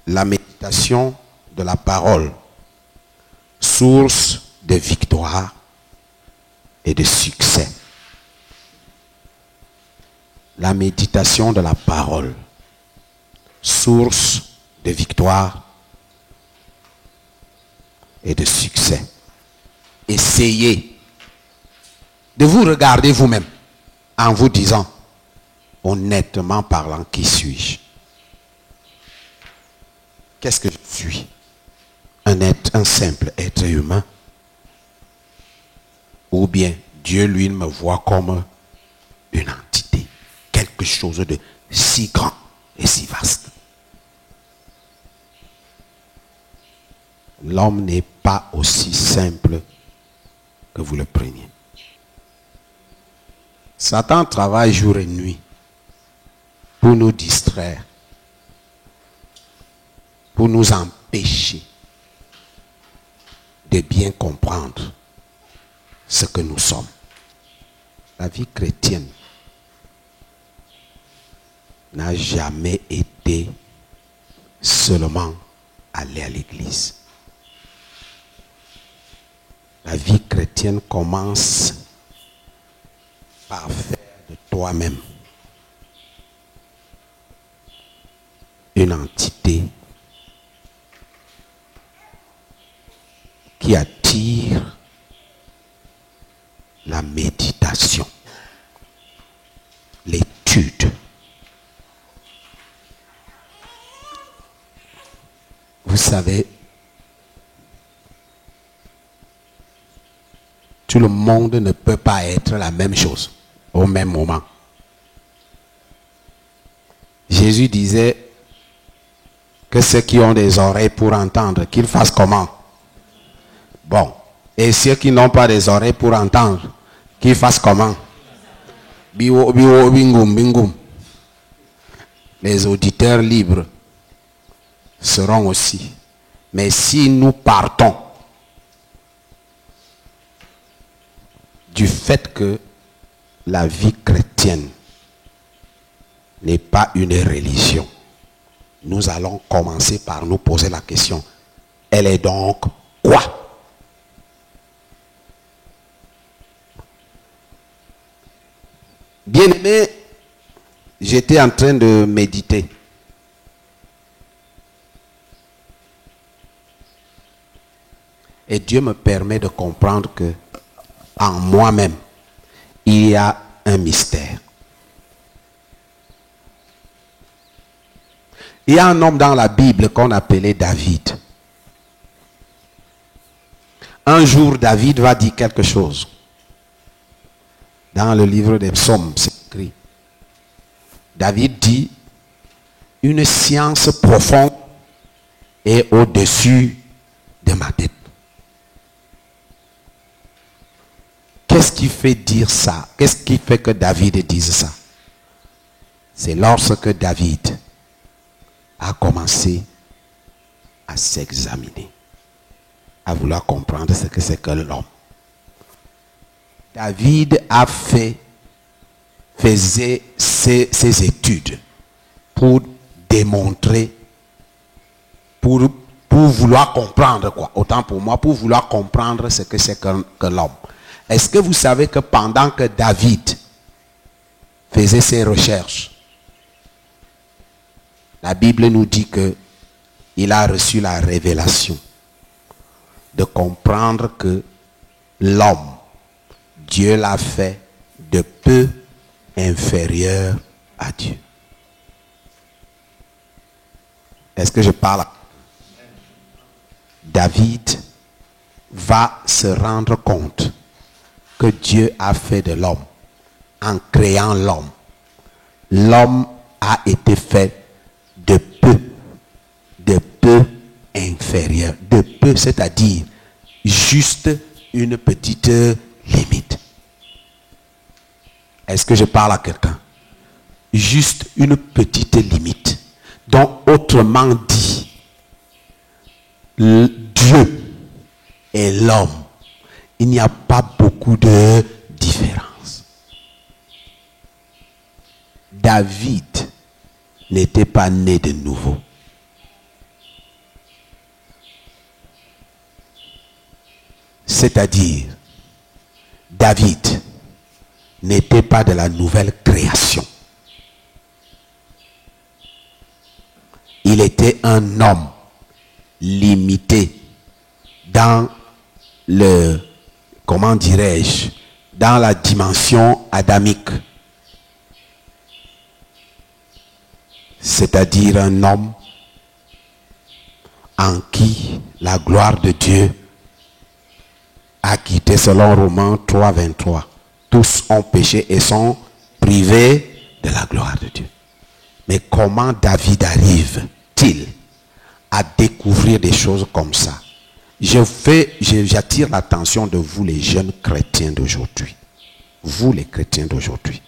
la méditation de la parole, source de victoire et de succès. La méditation de la parole, source de victoire et de succès. Essayez de vous regarder vous-même en vous disant, honnêtement parlant, qui suis-je? Qu'est-ce que je suis? Un simple être humain? Ou bien Dieu, lui, me voit comme une entité, quelque chose de si grand et si vaste. L'homme n'est pas aussi simple que vous le preniez. Satan travaille jour et nuit pour nous distraire, pour nous empêcher de bien comprendre ce que nous sommes. La vie chrétienne n'a jamais été seulement aller à l'église. La vie chrétienne commence par faire de toi-même une entité qui attire la méditation, l'étude. Vous savez, tout le monde ne peut pas être la même chose au même moment. Jésus disait que ceux qui ont des oreilles pour entendre, qu'ils fassent comment? Bon. Et ceux qui n'ont pas des oreilles pour entendre, qu'ils fassent comment? Biwo, biwo, bingum, bingum. Les auditeurs libres seront aussi. Mais si nous partons du fait que la vie chrétienne n'est pas une religion, nous allons commencer par nous poser la question, elle est donc quoi? Bien-aimé, j'étais en train de méditer. Et Dieu me permet de comprendre que en moi-même, il y a un mystère. Il y a un homme dans la Bible qu'on appelait David. Un jour, David va dire quelque chose. Dans le livre des Psaumes, c'est écrit. David dit, une science profonde est au-dessus de ma tête. Qu'est-ce qui fait dire ça? Qu'est-ce qui fait que David dise ça? C'est lorsque David a commencé à s'examiner, à vouloir comprendre ce que c'est que l'homme. David faisait ses études pour démontrer, pour vouloir comprendre quoi. Autant pour moi, pour vouloir comprendre ce que c'est que l'homme. Est-ce que vous savez que pendant que David faisait ses recherches, la Bible nous dit que il a reçu la révélation de comprendre que l'homme, Dieu l'a fait de peu inférieur à Dieu. Est-ce que je parle? David va se rendre compte que Dieu a fait de l'homme en créant l'homme. L'homme a été fait de peu inférieur. De peu, c'est-à-dire juste une petite limite. Est-ce que je parle à quelqu'un? Juste une petite limite. Donc, autrement dit, Dieu et l'homme, il n'y a pas beaucoup de différence. David n'était pas né de nouveau. C'est-à-dire, David n'était pas de la nouvelle création. Il était un homme limité dans le, comment dirais-je, dans la dimension adamique. C'est-à-dire un homme en qui la gloire de Dieu a quitté, selon Romains 3, 23. Tous ont péché et sont privés de la gloire de Dieu. Mais comment David arrive-t-il à découvrir des choses comme ça? J'attire l'attention de vous, les jeunes chrétiens d'aujourd'hui. Vous, les chrétiens d'aujourd'hui.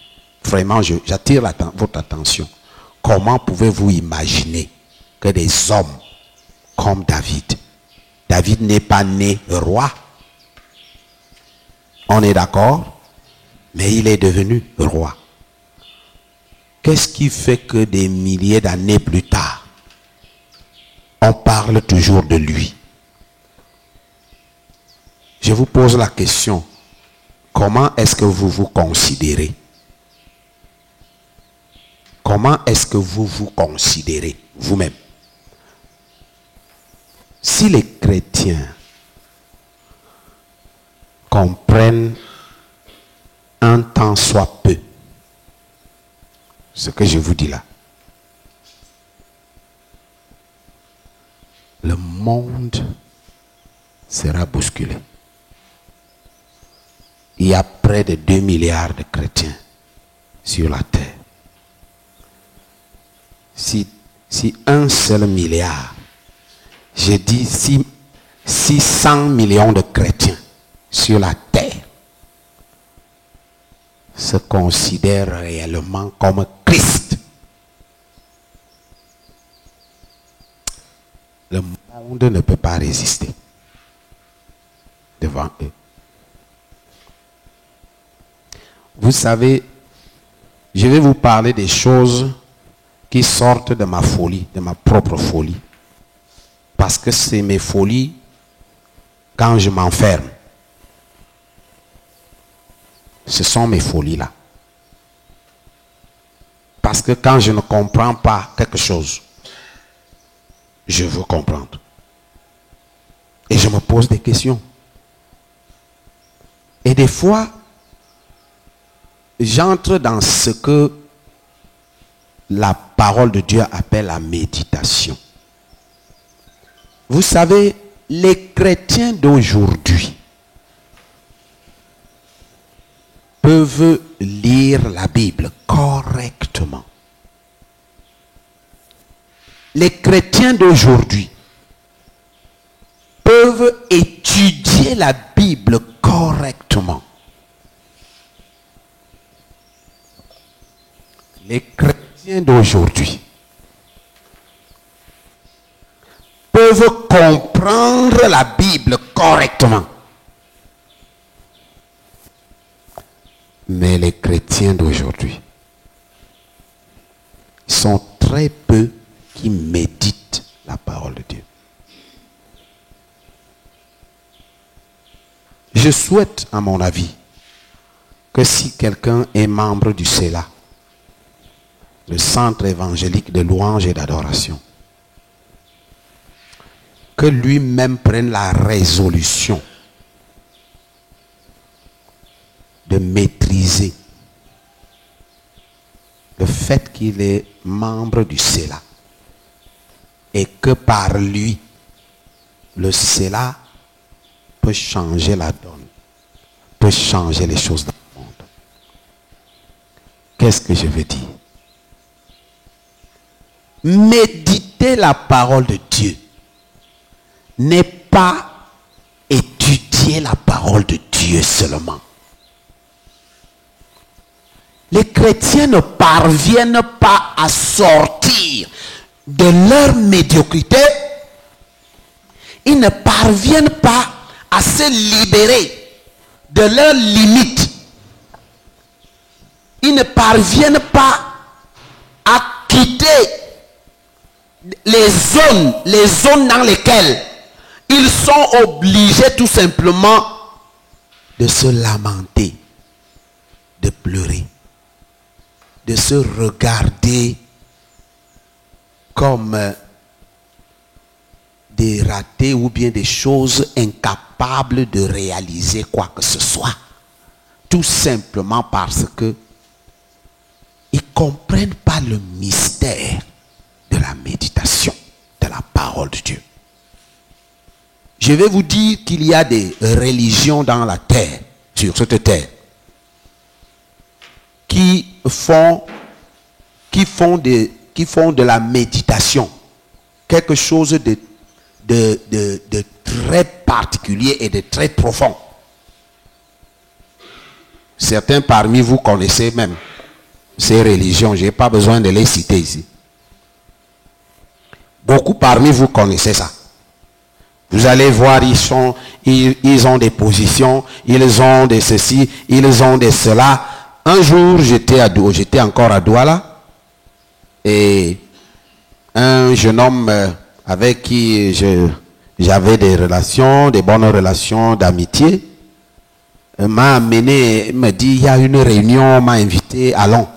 Vraiment, j'attire votre attention. Comment pouvez-vous imaginer que des hommes comme David n'est pas né roi? On est d'accord? Mais il est devenu roi. Qu'est-ce qui fait que des milliers d'années plus tard, on parle toujours de lui? Je vous pose la question. Comment est-ce que vous vous considérez? Comment est-ce que vous vous considérez vous-même? Si les chrétiens comprennent un tant soit peu ce que je vous dis là, le monde sera bousculé. Il y a près de 2 milliards de chrétiens sur la terre. Si un seul milliard, j'ai dit si 600 millions de chrétiens sur la terre se considèrent réellement comme Christ, le monde ne peut pas résister devant eux. Vous savez, je vais vous parler des choses qui sortent de ma folie, de ma propre folie. Parce que c'est mes folies quand je m'enferme. Ce sont mes folies là. Parce que quand je ne comprends pas quelque chose, je veux comprendre. Et je me pose des questions. Et des fois, j'entre dans ce que la parole de Dieu appelle la méditation. Vous savez, les chrétiens d'aujourd'hui peuvent lire la Bible correctement. Les chrétiens d'aujourd'hui peuvent étudier la Bible correctement. Les chrétiens d'aujourd'hui peuvent comprendre la Bible correctement. Mais les chrétiens d'aujourd'hui sont très peu qui méditent la parole de Dieu. Je souhaite, à mon avis, que si quelqu'un est membre du CELA, le centre évangélique de louange et d'adoration, que lui-même prenne la résolution de maîtriser le fait qu'il est membre du CELA et que par lui, le CELA peut changer la donne, peut changer les choses dans le monde. Qu'est-ce que je veux dire? Méditer la parole de Dieu n'est pas étudier la parole de Dieu seulement. Les chrétiens ne parviennent pas à sortir de leur médiocrité. Ils ne parviennent pas à se libérer de leurs limites. Ils ne parviennent pas à quitter les zones dans lesquelles ils sont obligés tout simplement de se lamenter, de pleurer, de se regarder comme des ratés ou bien des choses incapables de réaliser quoi que ce soit. Tout simplement parce que ils ne comprennent pas le mystère de la méditation, de la parole de Dieu. Je vais vous dire qu'il y a des religions dans la terre, sur cette terre, qui font de la méditation quelque chose de très particulier et de très profond. Certains parmi vous connaissez même ces religions, je n'ai pas besoin de les citer ici. Beaucoup parmi vous connaissez ça. Vous allez voir, ils ont des positions, ils ont de ceci, ils ont de cela. Un jour, j'étais encore à Douala, et un jeune homme avec qui j'avais des relations, des bonnes relations d'amitié, m'a amené, me dit, il y a une réunion, m'a invité, allons.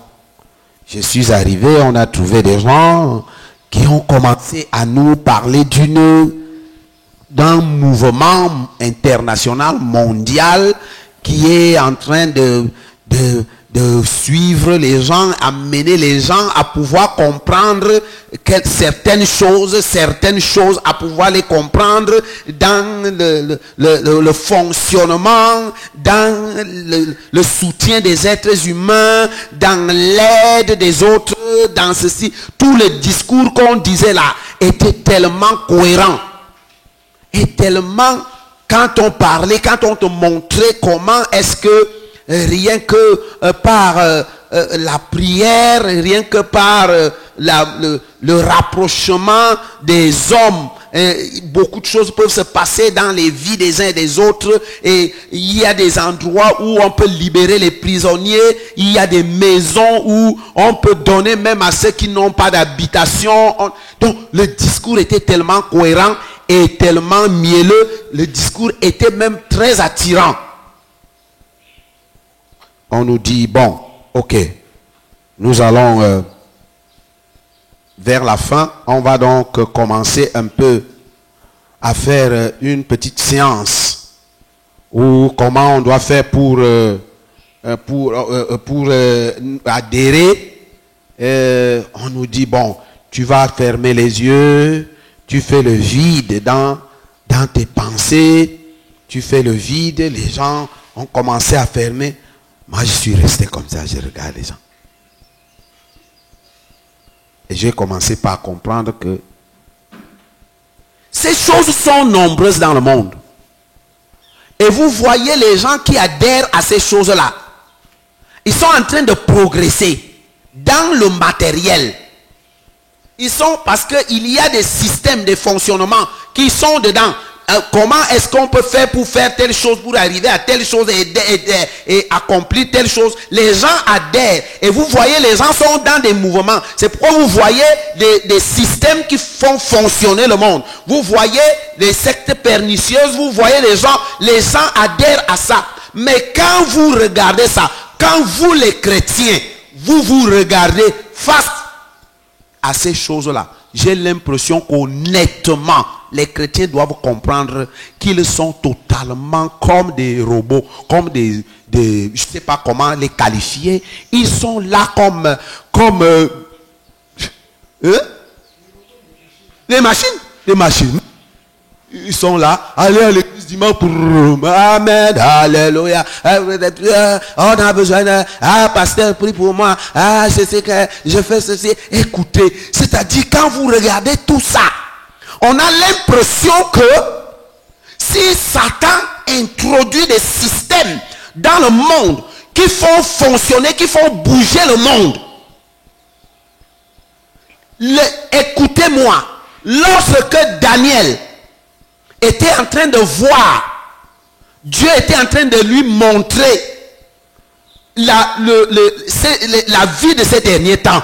Je suis arrivé, on a trouvé des gens qui ont commencé à nous parler d'un mouvement international, mondial, qui est en train de suivre les gens, amener les gens à pouvoir comprendre certaines choses, à pouvoir les comprendre dans le fonctionnement, dans le soutien des êtres humains, dans l'aide des autres, dans ceci. Tout le discours qu'on disait là était tellement cohérent. Et tellement, quand on parlait, quand on te montrait comment est-ce que rien que par la prière, rien que par le rapprochement des hommes, beaucoup de choses peuvent se passer dans les vies des uns et des autres. Et il y a des endroits où on peut libérer les prisonniers. Il y a des maisons où on peut donner même à ceux qui n'ont pas d'habitation. Donc le discours était tellement cohérent et tellement mielleux. Le discours était même très attirant. On nous dit, bon, ok, nous allons vers la fin, on va donc commencer un peu à faire une petite séance, ou comment on doit faire pour adhérer. On nous dit, bon, tu vas fermer les yeux, tu fais le vide dans tes pensées, tu fais le vide, les gens ont commencé à fermer. Moi, je suis resté comme ça, je regarde les gens. Et j'ai commencé par comprendre que ces choses sont nombreuses dans le monde. Et vous voyez les gens qui adhèrent à ces choses-là. Ils sont en train de progresser dans le matériel. Ils sont, parce qu'il y a des systèmes de fonctionnement qui sont dedans. Comment est-ce qu'on peut faire pour faire telle chose, pour arriver à telle chose et accomplir telle chose? Les gens adhèrent. Et vous voyez, les gens sont dans des mouvements. C'est pourquoi vous voyez des systèmes qui font fonctionner le monde. Vous voyez les sectes pernicieuses, vous voyez les gens adhèrent à ça. Mais quand vous regardez ça, quand vous les chrétiens, vous regardez face à ces choses-là, j'ai l'impression qu'honnêtement, les chrétiens doivent comprendre qu'ils sont totalement comme des robots, comme des je ne sais pas comment les qualifier. Ils sont là comme les machines. Ils sont là, allez à l'église dimanche pour Amen, alléluia. On a besoin de pasteur, prie pour moi. C'est que je fais ceci. Écoutez, c'est-à-dire quand vous regardez tout ça, on a l'impression que si Satan introduit des systèmes dans le monde qui font fonctionner, qui font bouger le monde. Écoutez-moi, lorsque Daniel était en train de voir, Dieu était en train de lui montrer la vie de ces derniers temps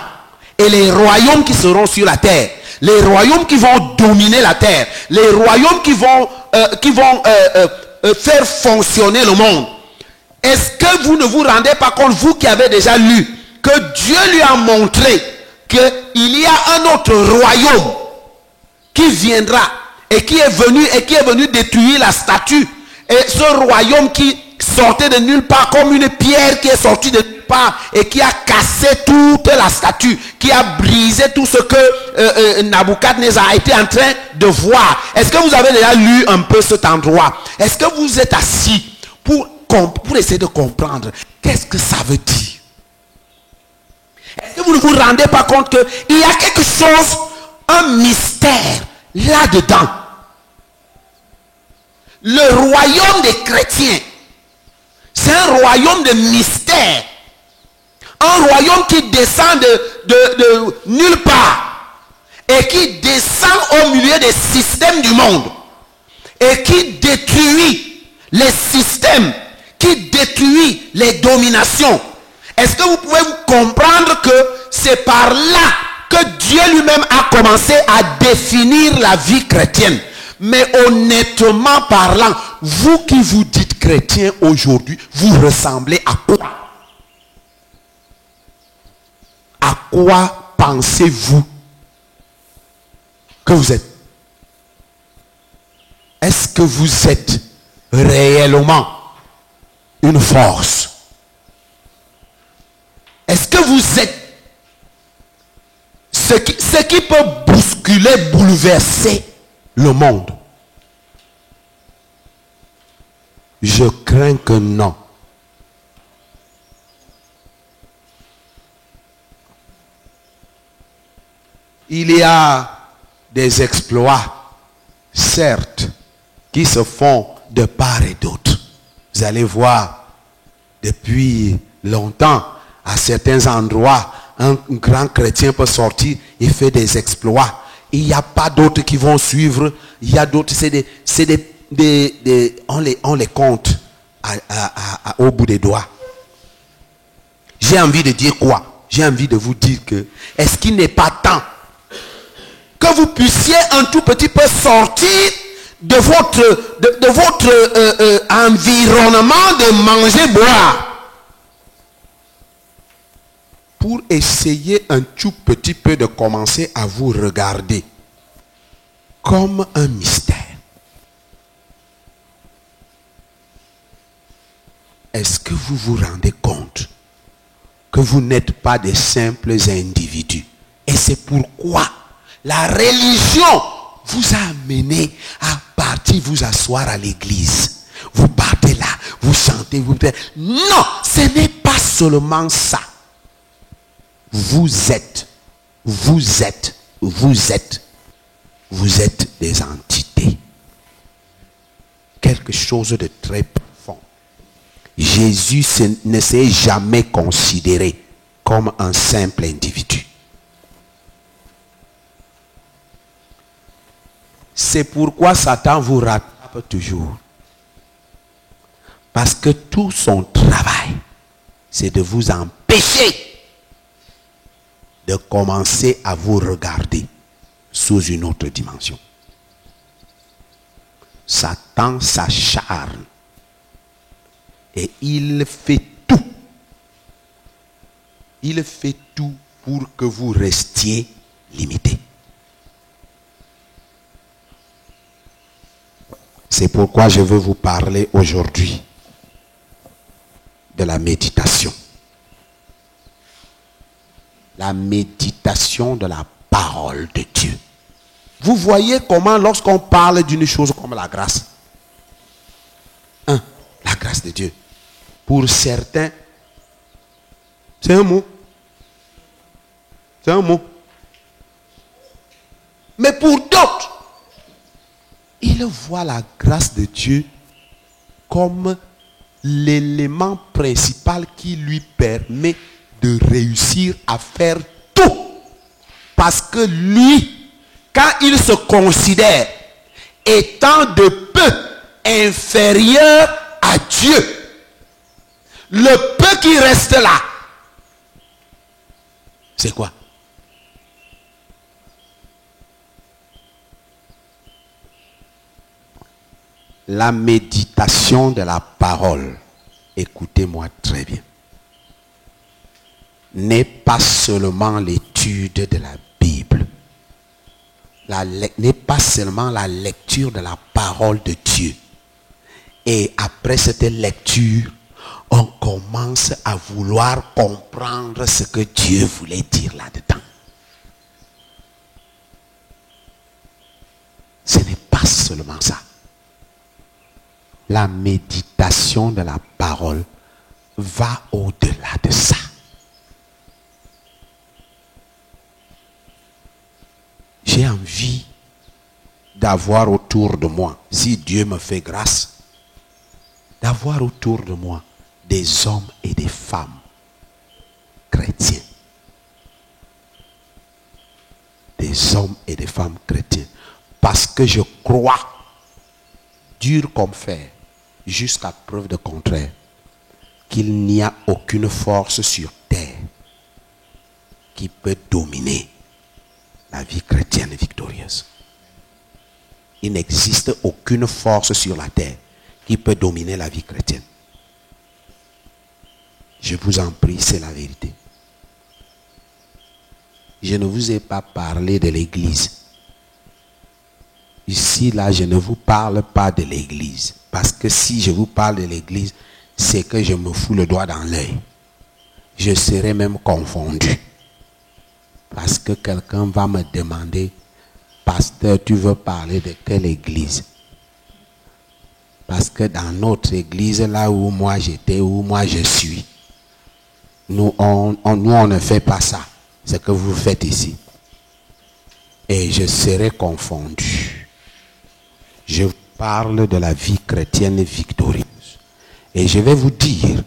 et les royaumes qui seront sur la terre, les royaumes qui vont dominer la terre, les royaumes qui vont faire fonctionner le monde. Est-ce que vous ne vous rendez pas compte, vous qui avez déjà lu, que Dieu lui a montré qu'il y a un autre royaume qui viendra et qui est venu détruire la statue. Et ce royaume qui sortait de nulle part comme une pierre qui est sortie de nulle part et qui a cassé toute la statue, qui a brisé tout ce que Nabuchodonosor a été en train de voir. Est-ce que vous avez déjà lu un peu cet endroit? Est-ce que vous êtes assis pour essayer de comprendre qu'est-ce que ça veut dire? Est-ce que vous ne vous rendez pas compte qu'il y a quelque chose, un mystère là-dedans? Le royaume des chrétiens, c'est un royaume de mystère. Un royaume qui descend de nulle part et qui descend au milieu des systèmes du monde et qui détruit les systèmes, qui détruit les dominations. Est-ce que vous pouvez comprendre que c'est par là que Dieu lui-même a commencé à définir la vie chrétienne? Mais honnêtement parlant, vous qui vous dites chrétien aujourd'hui, vous ressemblez à quoi? À quoi pensez-vous que vous êtes? Est-ce que vous êtes réellement une force? Est-ce que vous êtes ce qui peut bousculer, bouleverser le monde? Je crains que non. Il y a des exploits, certes, qui se font de part et d'autre. Vous allez voir, depuis longtemps, à certains endroits, un grand chrétien peut sortir et faire des exploits. Il n'y a pas d'autres qui vont suivre. Il y a d'autres, on les compte au bout des doigts. J'ai envie de dire quoi? J'ai envie de vous dire que, est-ce qu'il n'est pas temps que vous puissiez un tout petit peu sortir de votre environnement de manger, boire, pour essayer un tout petit peu de commencer à vous regarder comme un mystère? Est-ce que vous vous rendez compte que vous n'êtes pas des simples individus? Et c'est pourquoi la religion vous a amené à partir vous asseoir à l'église. Vous partez là, vous chantez, vous... Non, ce n'est pas seulement ça. Vous êtes des entités. Quelque chose de très profond. Jésus ne s'est jamais considéré comme un simple individu. C'est pourquoi Satan vous rattrape toujours. Parce que tout son travail, c'est de vous empêcher de commencer à vous regarder sous une autre dimension. Satan s'acharne et il fait tout. Il fait tout pour que vous restiez limité. C'est pourquoi je veux vous parler aujourd'hui de la méditation. La méditation de la parole de Dieu. Vous voyez comment lorsqu'on parle d'une chose comme la grâce, la grâce de Dieu, pour certains, c'est un mot. C'est un mot. Mais pour d'autres, ils voient la grâce de Dieu comme l'élément principal qui lui permet de réussir à faire tout. Parce que lui, quand il se considère étant de peu inférieur à Dieu, le peu qui reste là, c'est quoi? La méditation de la parole Écoutez-moi très bien. N'est pas seulement l'étude de la Bible. N'est pas seulement la lecture de la parole de Dieu. Et après cette lecture, on commence à vouloir comprendre ce que Dieu voulait dire là-dedans. Ce n'est pas seulement ça. La méditation de la parole va au-delà de ça. J'ai envie d'avoir autour de moi, si Dieu me fait grâce, d'avoir autour de moi des hommes et des femmes chrétiens. Des hommes et des femmes chrétiens. Parce que je crois, dur comme fer, jusqu'à preuve de contraire, qu'il n'y a aucune force sur terre qui peut dominer la vie chrétienne victorieuse. Il n'existe aucune force sur la terre qui peut dominer la vie chrétienne. Je vous en prie, c'est la vérité. Je ne vous ai pas parlé de l'église. Ici, là, je ne vous parle pas de l'église. Parce que si je vous parle de l'église, c'est que je me fous le doigt dans l'œil. Je serai même confondu. Parce que quelqu'un va me demander, pasteur, tu veux parler de quelle église? Parce que dans notre église, là où moi j'étais, où moi je suis, nous on ne fait pas ça. Ce que vous faites ici. Et je serai confondu. Je parle de la vie chrétienne victorieuse. Et je vais vous dire,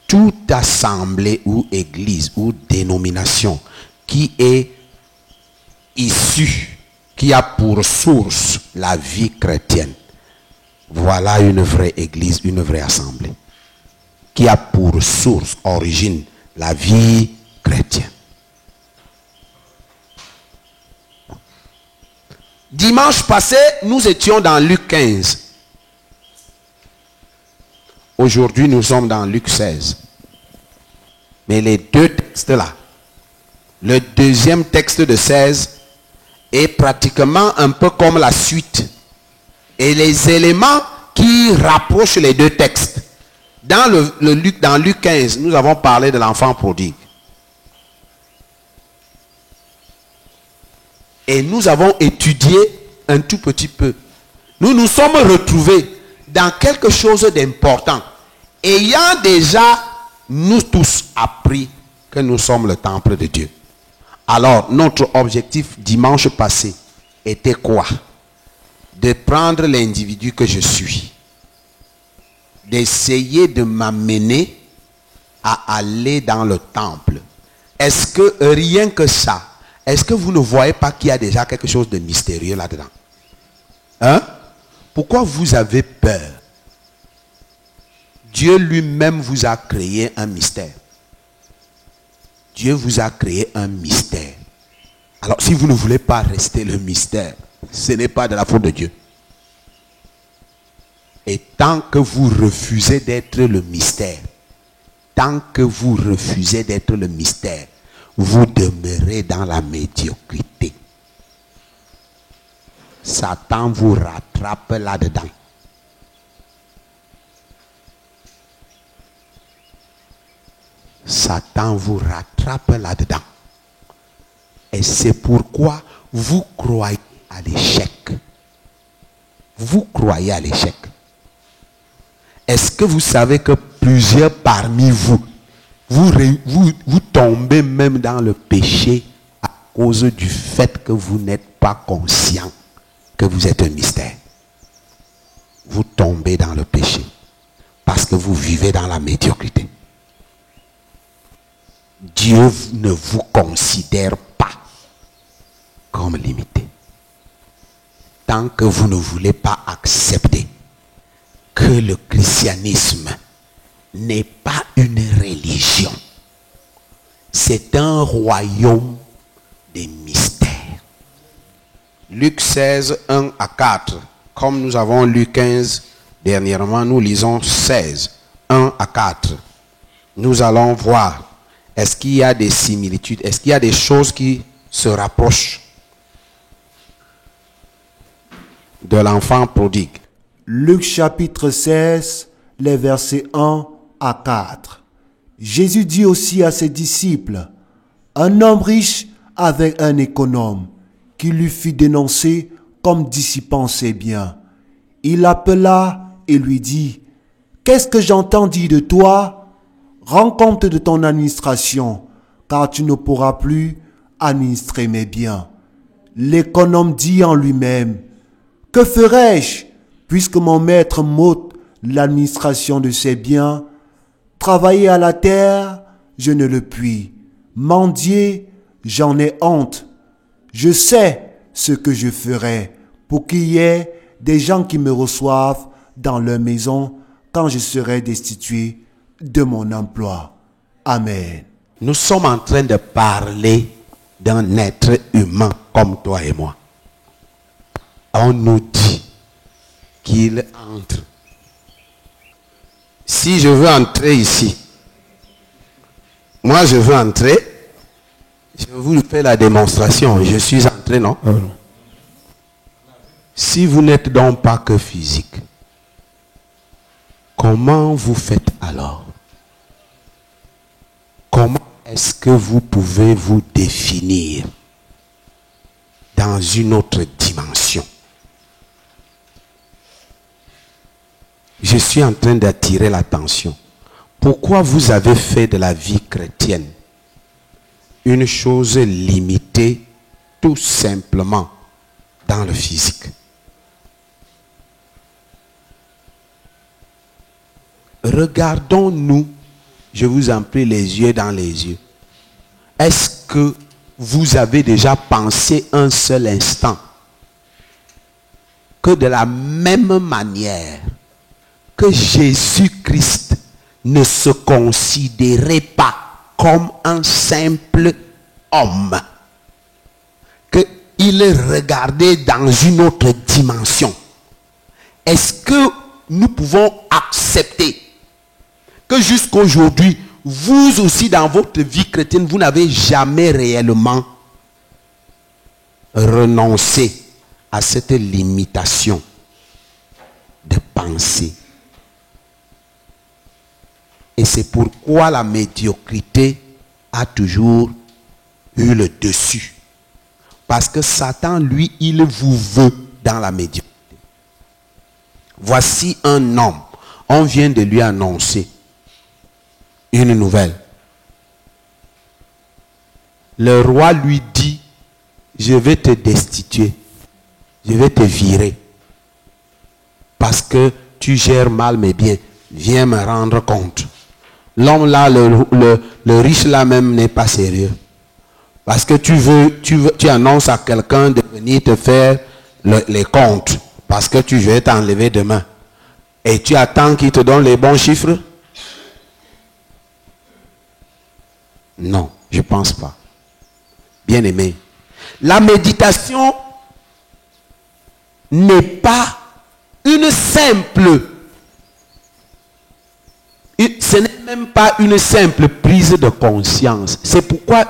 toute assemblée ou église ou dénomination qui est issue, qui a pour source la vie chrétienne, voilà une vraie église, une vraie assemblée. Qui a pour source, origine, la vie chrétienne. Dimanche passé, nous étions dans Luc 15. Aujourd'hui, nous sommes dans Luc 16. Mais les deux textes-là, le deuxième texte de 16 est pratiquement un peu comme la suite. Et les éléments qui rapprochent les deux textes. Dans Luc 15, nous avons parlé de l'enfant prodigue. Et nous avons étudié un tout petit peu. Nous nous sommes retrouvés dans quelque chose d'important. Ayant déjà, nous tous, appris que nous sommes le temple de Dieu. Alors, notre objectif dimanche passé était quoi? De prendre l'individu que je suis. D'essayer de m'amener à aller dans le temple. Est-ce que rien que ça, est-ce que vous ne voyez pas qu'il y a déjà quelque chose de mystérieux là-dedans? Hein? Pourquoi vous avez peur? Dieu lui-même vous a créé un mystère. Dieu vous a créé un mystère. Alors si vous ne voulez pas rester le mystère, ce n'est pas de la faute de Dieu. Et tant que vous refusez d'être le mystère, tant que vous refusez d'être le mystère, vous demeurez dans la médiocrité. Satan vous rattrape là-dedans. Satan vous rattrape là-dedans. Et c'est pourquoi vous croyez à l'échec. Vous croyez à l'échec. Est-ce que vous savez que plusieurs parmi vous, vous tombez même dans le péché à cause du fait que vous n'êtes pas conscient que vous êtes un mystère? Vous tombez dans le péché parce que vous vivez dans la médiocrité. Dieu ne vous considère pas comme limité. Tant que vous ne voulez pas accepter que le christianisme n'est pas une religion, c'est un royaume des mystères. Luc 16, 1 à 4. Comme nous avons lu 15 dernièrement, nous lisons 16, 1 à 4, nous allons voir, est-ce qu'il y a des similitudes, est-ce qu'il y a des choses qui se rapprochent de l'enfant prodigue. Luc chapitre 16, les versets 1 à 4. Jésus dit aussi à ses disciples, un homme riche avait un économe qui lui fit dénoncer comme dissipant ses biens. Il l'appela et lui dit, qu'est-ce que j'entends dire de toi? Rends compte de ton administration, car tu ne pourras plus administrer mes biens. L'économe dit en lui-même, que ferai-je, puisque mon maître m'ôte l'administration de ses biens? Travailler à la terre, je ne le puis. Mendier, j'en ai honte. Je sais ce que je ferai pour qu'il y ait des gens qui me reçoivent dans leur maison quand je serai destitué de mon emploi. Amen. Nous sommes en train de parler d'un être humain comme toi et moi. On nous dit qu'il entre. Si je veux entrer ici, moi je veux entrer, je vous fais la démonstration. Je suis entré, non? Si vous n'êtes donc pas que physique, comment vous faites alors? Comment est-ce que vous pouvez vous définir dans une autre dimension? Je suis en train d'attirer l'attention. Pourquoi vous avez fait de la vie chrétienne une chose limitée tout simplement dans le physique? Regardons-nous, je vous en prie, les yeux dans les yeux. Est-ce que vous avez déjà pensé un seul instant que de la même manière que Jésus-Christ ne se considérait pas comme un simple homme, qu'il regardait dans une autre dimension? Est-ce que nous pouvons accepter que jusqu'aujourd'hui, vous aussi dans votre vie chrétienne, vous n'avez jamais réellement renoncé à cette limitation de pensée? Et c'est pourquoi la médiocrité a toujours eu le dessus. Parce que Satan, lui, il vous veut dans la médiocrité. Voici un homme. On vient de lui annoncer une nouvelle. Le roi lui dit, je vais te destituer. Je vais te virer. Parce que tu gères mal mes biens. Viens me rendre compte. L'homme là, le riche là même n'est pas sérieux. Parce que tu annonces à quelqu'un de venir te faire les comptes. Parce que tu veux t'enlever demain. Et tu attends qu'il te donne les bons chiffres? Non, je ne pense pas. Bien aimé, la méditation n'est pas une simple, ce n'est même pas une simple prise de conscience. C'est pourquoi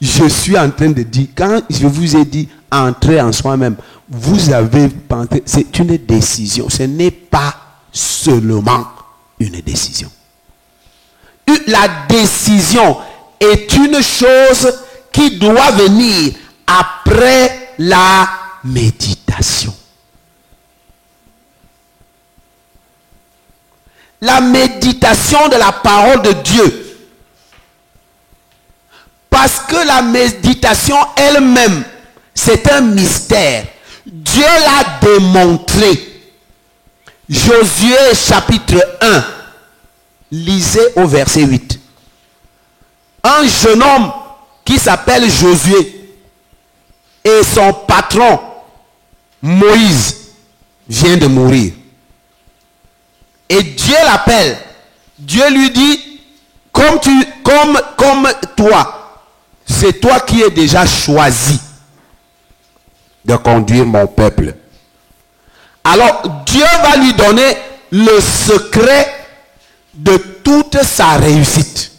je suis en train de dire, quand je vous ai dit entrer en soi-même, vous avez pensé, c'est une décision. Ce n'est pas seulement une décision. La décision est une chose qui doit venir après la méditation. La méditation de la parole de Dieu. Parce que la méditation elle-même, c'est un mystère. Dieu l'a démontré. Josué chapitre 1. Lisez au verset 8. Un jeune homme qui s'appelle Josué et son patron Moïse vient de mourir. Et Dieu l'appelle. Dieu lui dit, comme toi, c'est toi qui es déjà choisi de conduire mon peuple. Alors Dieu va lui donner le secret de toute sa réussite.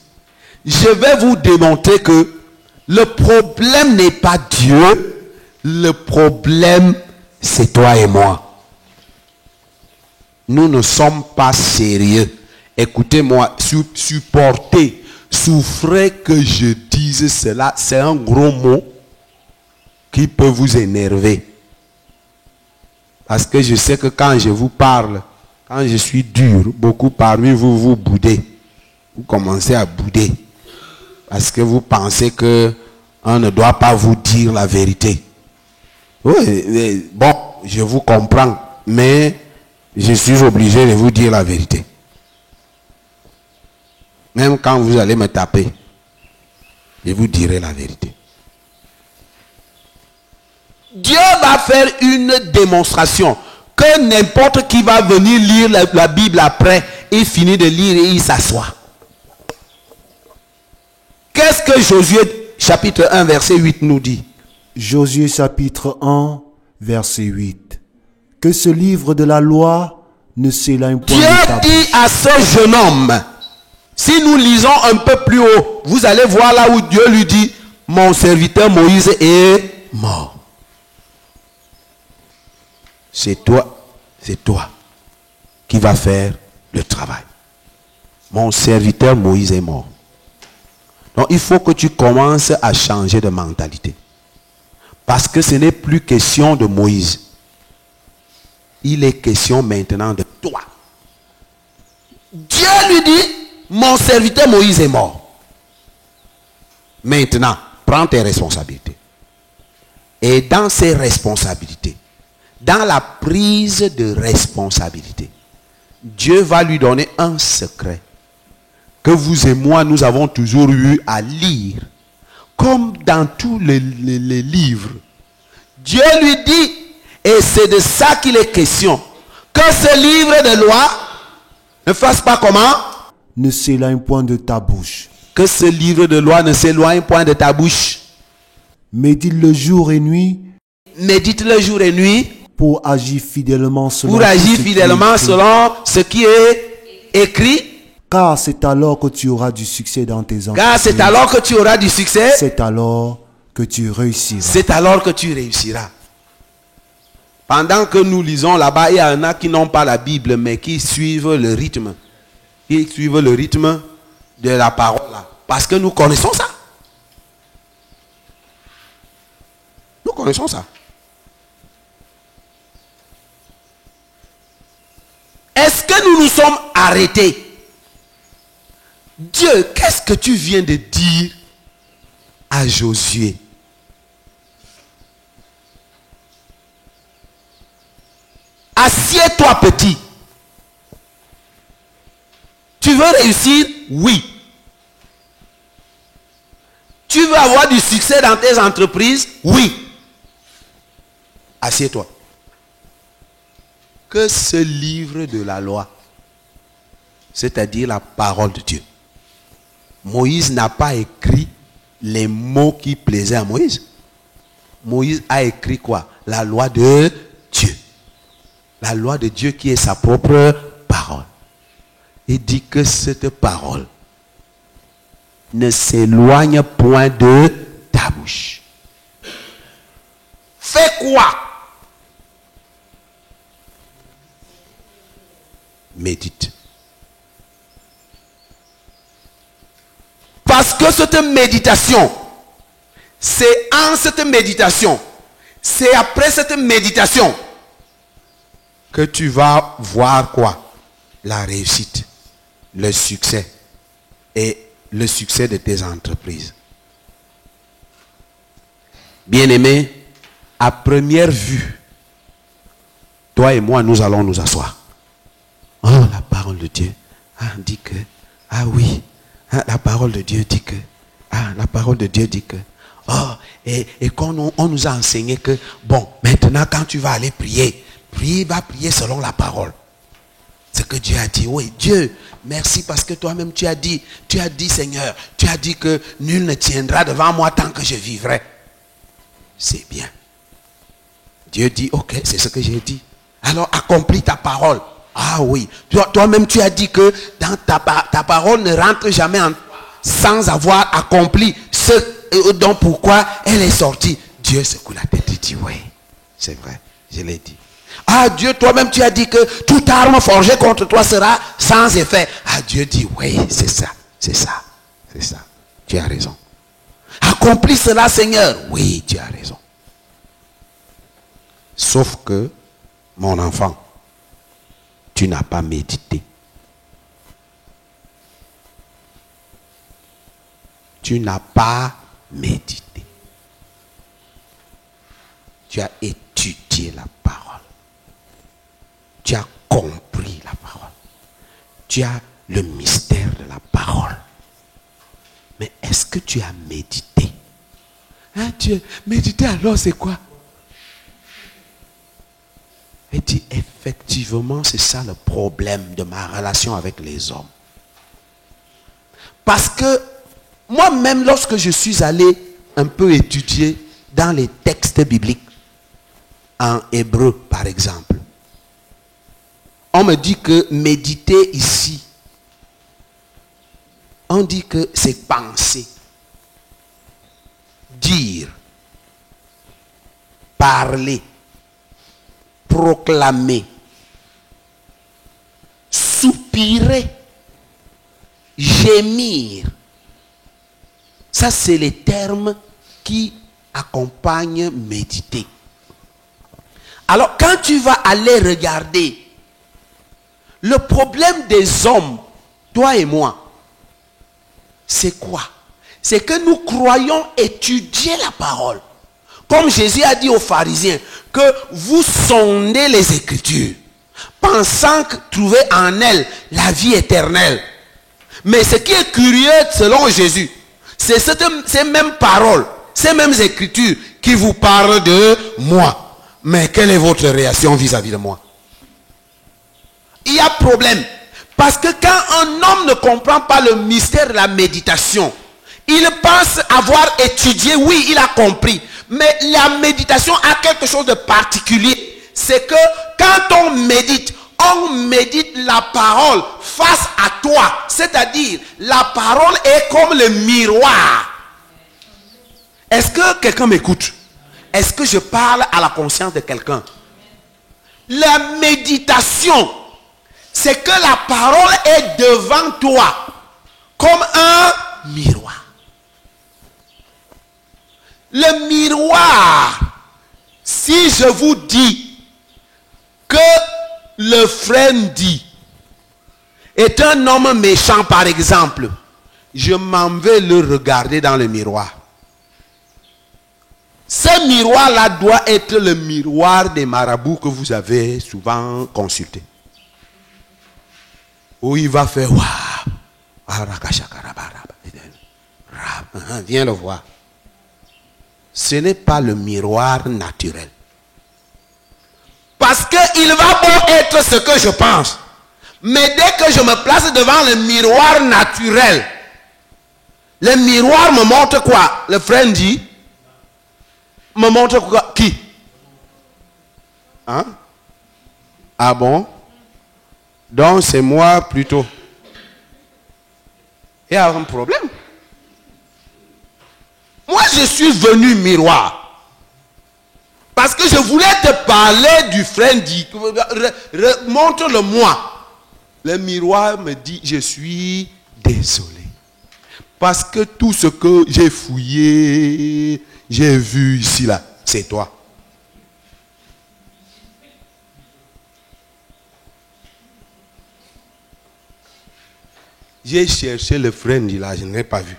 Je vais vous démontrer que le problème n'est pas Dieu, le problème c'est toi et moi. Nous ne sommes pas sérieux. Écoutez-moi, supportez, souffrez que je dise cela, c'est un gros mot qui peut vous énerver. Parce que je sais que quand je vous parle, quand je suis dur, beaucoup parmi vous, vous boudez. Vous commencez à bouder. Parce que vous pensez que on ne doit pas vous dire la vérité. Oui, bon, je vous comprends, mais je suis obligé de vous dire la vérité. Même quand vous allez me taper, je vous dirai la vérité. Dieu va faire une démonstration que n'importe qui va venir lire la Bible après, il finit de lire et il s'assoit. Qu'est-ce que Josué chapitre 1 verset 8 nous dit? Josué chapitre 1 verset 8. Que ce livre de la loi ne s'éloigne point Dieu de ta dit bouche. à ce jeune homme, si nous lisons un peu plus haut, vous allez voir là où Dieu lui dit, mon serviteur Moïse est mort. C'est toi qui vas faire le travail. Mon serviteur Moïse est mort. Donc il faut que tu commences à changer de mentalité. Parce que ce n'est plus question de Moïse. Il est question maintenant de toi. Dieu lui dit, mon serviteur Moïse est mort. Maintenant, prends tes responsabilités. Et dans ces responsabilités, dans la prise de responsabilité, Dieu va lui donner un secret que vous et moi, nous avons toujours eu à lire. Comme dans tous les livres. Dieu lui dit, et c'est de ça qu'il est question, que ce livre de loi ne fasse pas comment? Ne s'éloigne point de ta bouche. Que ce livre de loi ne s'éloigne point de ta bouche. Médite le jour et nuit. Médite le jour et nuit. Pour agir fidèlement selon Pour agir ce qui est fidèlement écrit. selon ce qui est écrit. Car c'est alors que tu auras du succès dans tes entreprises. Car c'est alors que tu auras du succès. C'est alors que tu réussiras. C'est alors que tu réussiras. Pendant que nous lisons là-bas, il y en a qui n'ont pas la Bible, mais qui suivent le rythme. Qui suivent le rythme de la parole là. Parce que nous connaissons ça. Nous connaissons ça. Est-ce que nous nous sommes arrêtés? Dieu, qu'est-ce que tu viens de dire à Josué? Assieds-toi petit. Tu veux réussir? Oui. Tu veux avoir du succès dans tes entreprises? Oui. Assieds-toi. Que ce livre de la loi, c'est-à-dire la parole de Dieu. Moïse n'a pas écrit les mots qui plaisaient à Moïse. Moïse a écrit quoi? La loi de Dieu. La loi de Dieu qui est sa propre parole. Il dit que cette parole ne s'éloigne point de ta bouche. Fais quoi? Médite. Parce que cette méditation, c'est en cette méditation, c'est après cette méditation que tu vas voir quoi? La réussite, le succès et le succès de tes entreprises. Bien-aimés, à première vue, toi et moi, nous allons nous asseoir. Oh, la parole de Dieu dit que, ah oui, la parole de Dieu dit que, la parole de Dieu dit que, oh, et quand on nous a enseigné que, bon, maintenant quand tu vas aller prier, va prier selon la parole. Ce que Dieu a dit, oui, Dieu, merci parce que toi-même tu as dit Seigneur, tu as dit que nul ne tiendra devant moi tant que je vivrai. C'est bien. Dieu dit, ok, c'est ce que j'ai dit. Alors accomplis ta parole Ah oui, toi-même tu as dit que dans ta parole ne rentre jamais en toi sans avoir accompli ce dont pourquoi elle est sortie. Dieu secoue la tête et dit oui, c'est vrai, je l'ai dit. Ah Dieu, toi-même tu as dit que toute arme forgée contre toi sera sans effet. Ah Dieu dit oui, c'est ça, c'est ça, c'est ça. Tu as raison. Accomplis cela Seigneur. Oui, tu as raison. Sauf que, mon enfant, tu n'as pas médité. Tu n'as pas médité. Tu as étudié la parole. Tu as compris la parole. Tu as le mystère de la parole. Mais est-ce que tu as médité? Hein, Dieu, méditer alors c'est quoi? Il dit effectivement c'est ça le problème de ma relation avec les hommes. Parce que moi-même lorsque je suis allé un peu étudier dans les textes bibliques, en hébreu par exemple, on me dit que méditer ici, on dit que c'est penser, dire, parler, proclamer, soupirer, gémir. Ça, c'est les termes qui accompagnent méditer. Alors, quand tu vas aller regarder le problème des hommes, toi et moi, c'est quoi? C'est que nous croyons étudier la parole. Comme Jésus a dit aux pharisiens, que vous sondez les Écritures, pensant trouver en elles la vie éternelle. Mais ce qui est curieux selon Jésus, c'est ces mêmes paroles, ces mêmes Écritures qui vous parlent de moi. Mais quelle est votre réaction vis-à-vis de moi? Il y a problème. Parce que quand un homme ne comprend pas le mystère de la méditation, il pense avoir étudié, oui, il a compris. Mais la méditation a quelque chose de particulier. C'est que quand on médite la parole face à toi. C'est-à-dire, la parole est comme le miroir. Est-ce que quelqu'un m'écoute? Est-ce que je parle à la conscience de quelqu'un? La méditation, c'est que la parole est devant toi comme un miroir. Le miroir, si je vous dis que le frère dit est un homme méchant par exemple, je m'en vais le regarder dans le miroir. Ce miroir-là doit être le miroir des marabouts que vous avez souvent consulté. Où il va faire viens le voir. Ce n'est pas le miroir naturel. Parce qu'il va bon être ce que je pense. Mais dès que je me place devant le miroir naturel, le miroir me montre quoi? Le frère dit, me montre quoi? Qui? Hein? Ah bon? Donc c'est moi plutôt. Il y a un problème. Moi je suis venu miroir. Parce que je voulais te parler du frère dit. Montre-le-moi. Le miroir me dit, je suis désolé. Parce que tout ce que j'ai fouillé, j'ai vu ici, là, c'est toi. J'ai cherché le frère là, je ne l'ai pas vu.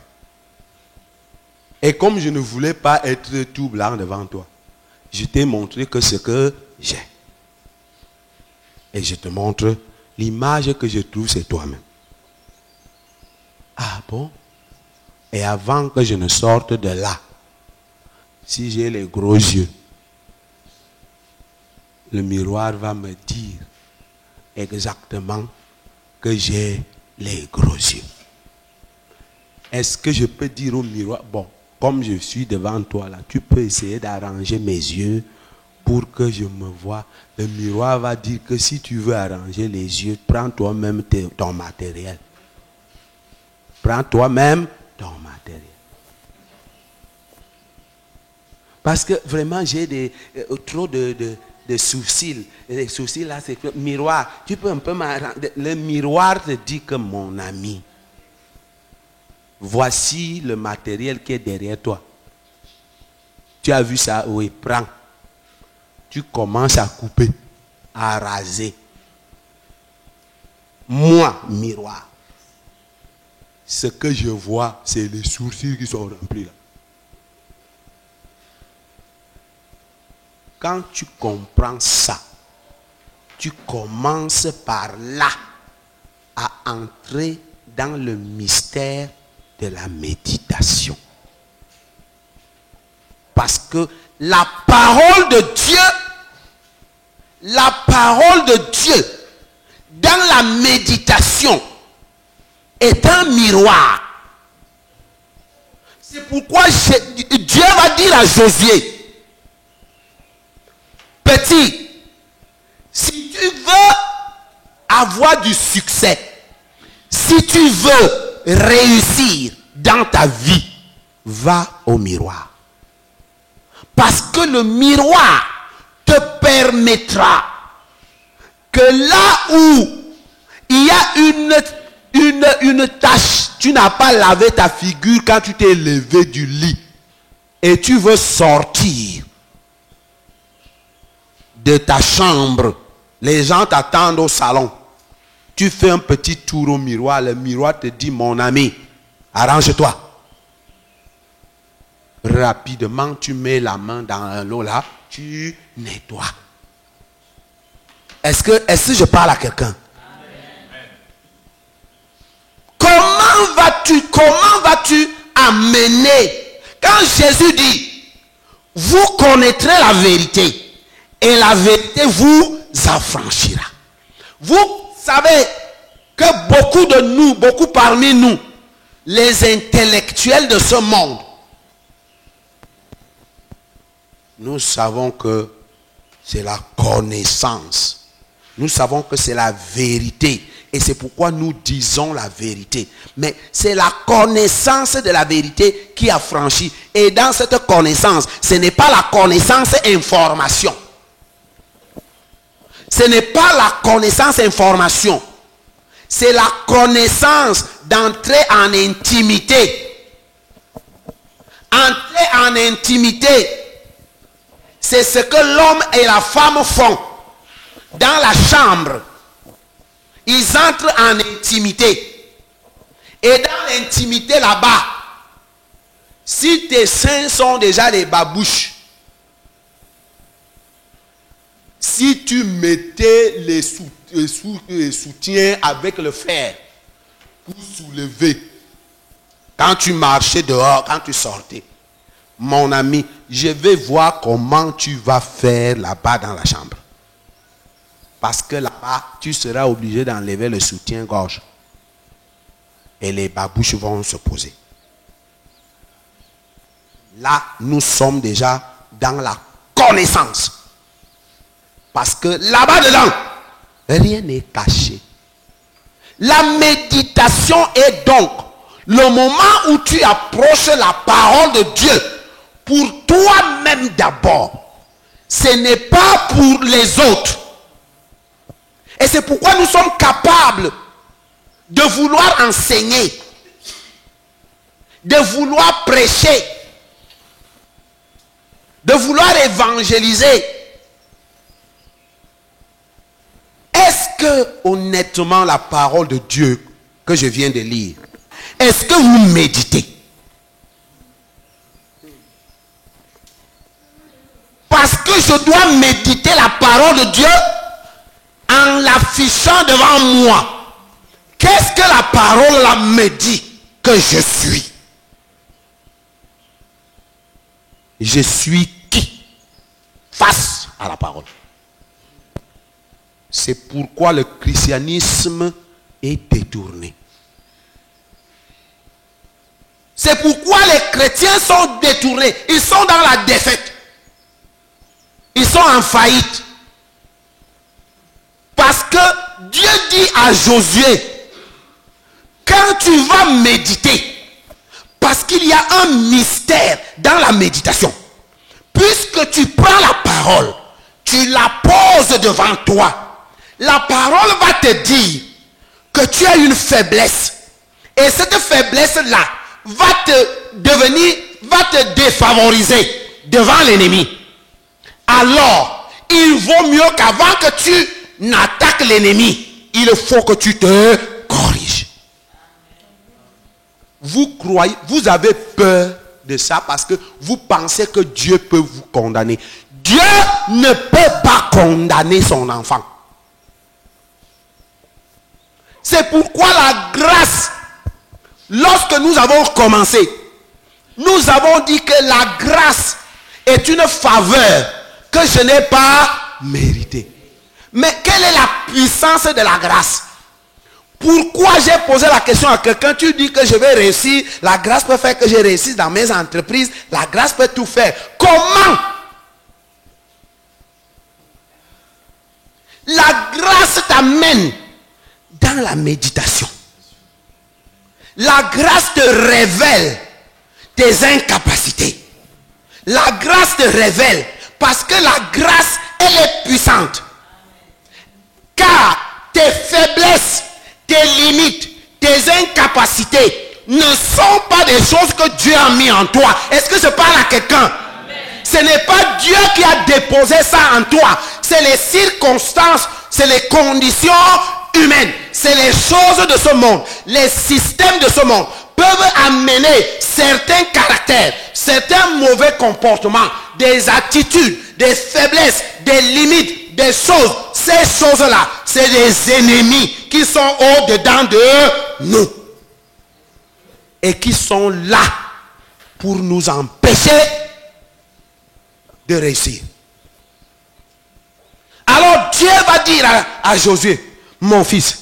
Et comme je ne voulais pas être tout blanc devant toi, je t'ai montré que ce que j'ai. Et je te montre l'image que je trouve, c'est toi-même. Ah bon? Et avant que je ne sorte de là, si j'ai les gros yeux, le miroir va me dire exactement que j'ai les gros yeux. Est-ce que je peux dire au miroir, bon, comme je suis devant toi là, tu peux essayer d'arranger mes yeux pour que je me voie. Le miroir va dire que si tu veux arranger les yeux, prends toi-même ton matériel. Prends toi-même ton matériel. Parce que vraiment, j'ai trop de sourcils. Les sourcils là, c'est que miroir. Tu peux un peu m'arranger. Le miroir te dit que mon ami, voici le matériel qui est derrière toi. Tu as vu ça? Oui, prends. Tu commences à couper, à raser. Moi, miroir, ce que je vois, c'est les sourcils qui sont remplis là. Quand tu comprends ça, tu commences par là à entrer dans le mystère de la méditation. Parce que la parole de Dieu, dans la méditation, est un miroir. C'est pourquoi Dieu va dire à Josué, petit, si tu veux avoir du succès, si tu veux réussir dans ta vie, va au miroir. Parce que le miroir te permettra que là où il y a une tache, tu n'as pas lavé ta figure quand tu t'es levé du lit et tu veux sortir de ta chambre, les gens t'attendent au salon. Tu fais un petit tour au miroir, le miroir te dit, mon ami, arrange-toi. Rapidement, tu mets la main dans l'eau là, tu nettoies. Est-ce que je parle à quelqu'un? Comment vas-tu amener? Quand Jésus dit, vous connaîtrez la vérité et la vérité vous affranchira. Vous savez que beaucoup parmi nous, les intellectuels de ce monde, nous savons que c'est la connaissance. Nous savons que c'est la vérité. Et c'est pourquoi nous disons la vérité. Mais c'est la connaissance de la vérité qui affranchit. Et dans cette connaissance, ce n'est pas la connaissance information. Ce n'est pas la connaissance information. C'est la connaissance d'entrer en intimité. Entrer en intimité, c'est ce que l'homme et la femme font dans la chambre. Ils entrent en intimité. Et dans l'intimité là-bas, si tes seins sont déjà des babouches, si tu mettais les soutiens avec le fer pour soulever, quand tu marchais dehors, quand tu sortais, mon ami, je vais voir comment tu vas faire là-bas dans la chambre. Parce que là-bas, tu seras obligé d'enlever le soutien-gorge. Et les babouches vont se poser. Là, nous sommes déjà dans la connaissance. Parce que là-bas dedans, rien n'est caché. La méditation est donc le moment où tu approches la parole de Dieu pour toi-même d'abord. Ce n'est pas pour les autres. Et c'est pourquoi nous sommes capables de vouloir enseigner, de vouloir prêcher, de vouloir évangéliser. Est-ce que honnêtement la parole de Dieu que je viens de lire, est-ce que vous méditez? Parce que je dois méditer la parole de Dieu en l'affichant devant moi. Qu'est-ce que la parole là me dit que je suis? Je suis qui face à la parole? C'est pourquoi le christianisme est détourné. C'est pourquoi les chrétiens sont détournés. Ils sont dans la défaite. Ils sont en faillite. Parce que Dieu dit à Josué, quand tu vas méditer, parce qu'il y a un mystère dans la méditation, puisque tu prends la parole, tu la poses devant toi, la parole va te dire que tu as une faiblesse. Et cette faiblesse-là va te défavoriser devant l'ennemi. Alors, il vaut mieux qu'avant que tu n'attaques l'ennemi, il faut que tu te corriges. Vous croyez, vous avez peur de ça parce que vous pensez que Dieu peut vous condamner. Dieu ne peut pas condamner son enfant. C'est pourquoi la grâce, lorsque nous avons commencé, nous avons dit que la grâce est une faveur que je n'ai pas méritée. Mais quelle est la puissance de la grâce? Pourquoi j'ai posé la question à quelqu'un? Tu dis que je vais réussir, la grâce peut faire que je réussisse dans mes entreprises, la grâce peut tout faire. Comment? La grâce t'amène dans la méditation. La grâce te révèle tes incapacités. La grâce te révèle parce que la grâce, elle est puissante. Car tes faiblesses, tes limites, tes incapacités ne sont pas des choses que Dieu a mis en toi. Est-ce que je parle à quelqu'un? Ce n'est pas Dieu qui a déposé ça en toi. C'est les circonstances, c'est les conditions humaines. C'est les choses de ce monde. Les systèmes de ce monde peuvent amener certains caractères, certains mauvais comportements, des attitudes, des faiblesses, des limites, des choses. Ces choses-là, c'est des ennemis qui sont au-dedans de nous. Et qui sont là pour nous empêcher de réussir. Alors Dieu va dire à Josué, mon fils,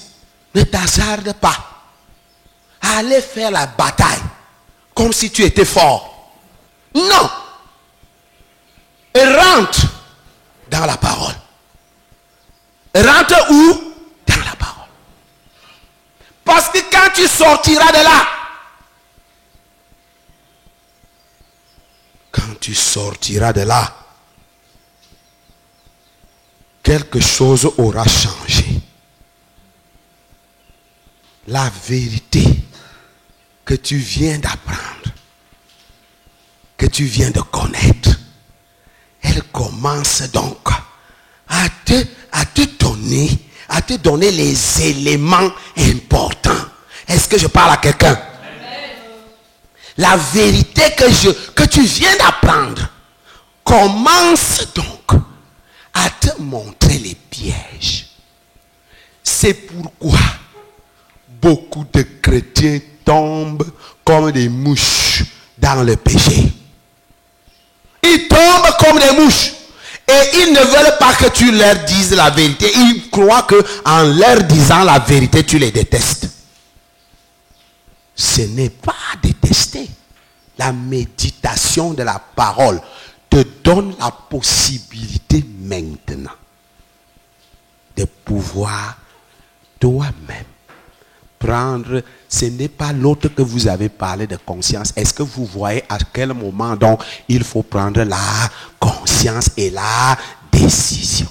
ne t'hasarde pas à aller faire la bataille comme si tu étais fort. Non. Rentre dans la parole. Rentre où? Dans la parole. Parce que quand tu sortiras de là, quelque chose aura changé. La vérité que tu viens d'apprendre, que tu viens de connaître, elle commence donc à te donner les éléments importants. Est-ce que je parle à quelqu'un? La vérité que tu viens d'apprendre commence donc à te montrer les pièges. C'est pourquoi beaucoup de chrétiens tombent comme des mouches dans le péché. Ils tombent comme des mouches. Et ils ne veulent pas que tu leur dises la vérité. Ils croient qu'en leur disant la vérité, tu les détestes. Ce n'est pas détester. La méditation de la parole te donne la possibilité maintenant de pouvoir toi-même prendre. Ce n'est pas l'autre que vous avez parlé de conscience. Est-ce que vous voyez à quel moment donc il faut prendre la conscience et la décision?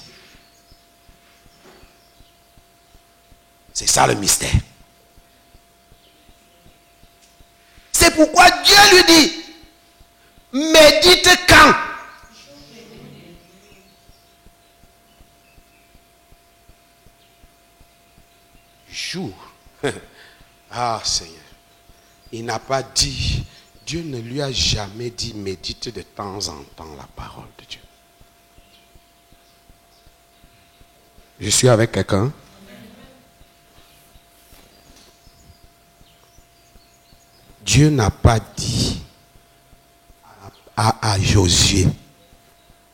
C'est ça le mystère. C'est pourquoi Dieu lui dit, médite quand? Jour. Ah Seigneur, il n'a pas dit, Dieu ne lui a jamais dit médite de temps en temps la parole de Dieu. Je suis avec quelqu'un? Dieu n'a pas dit à Josué,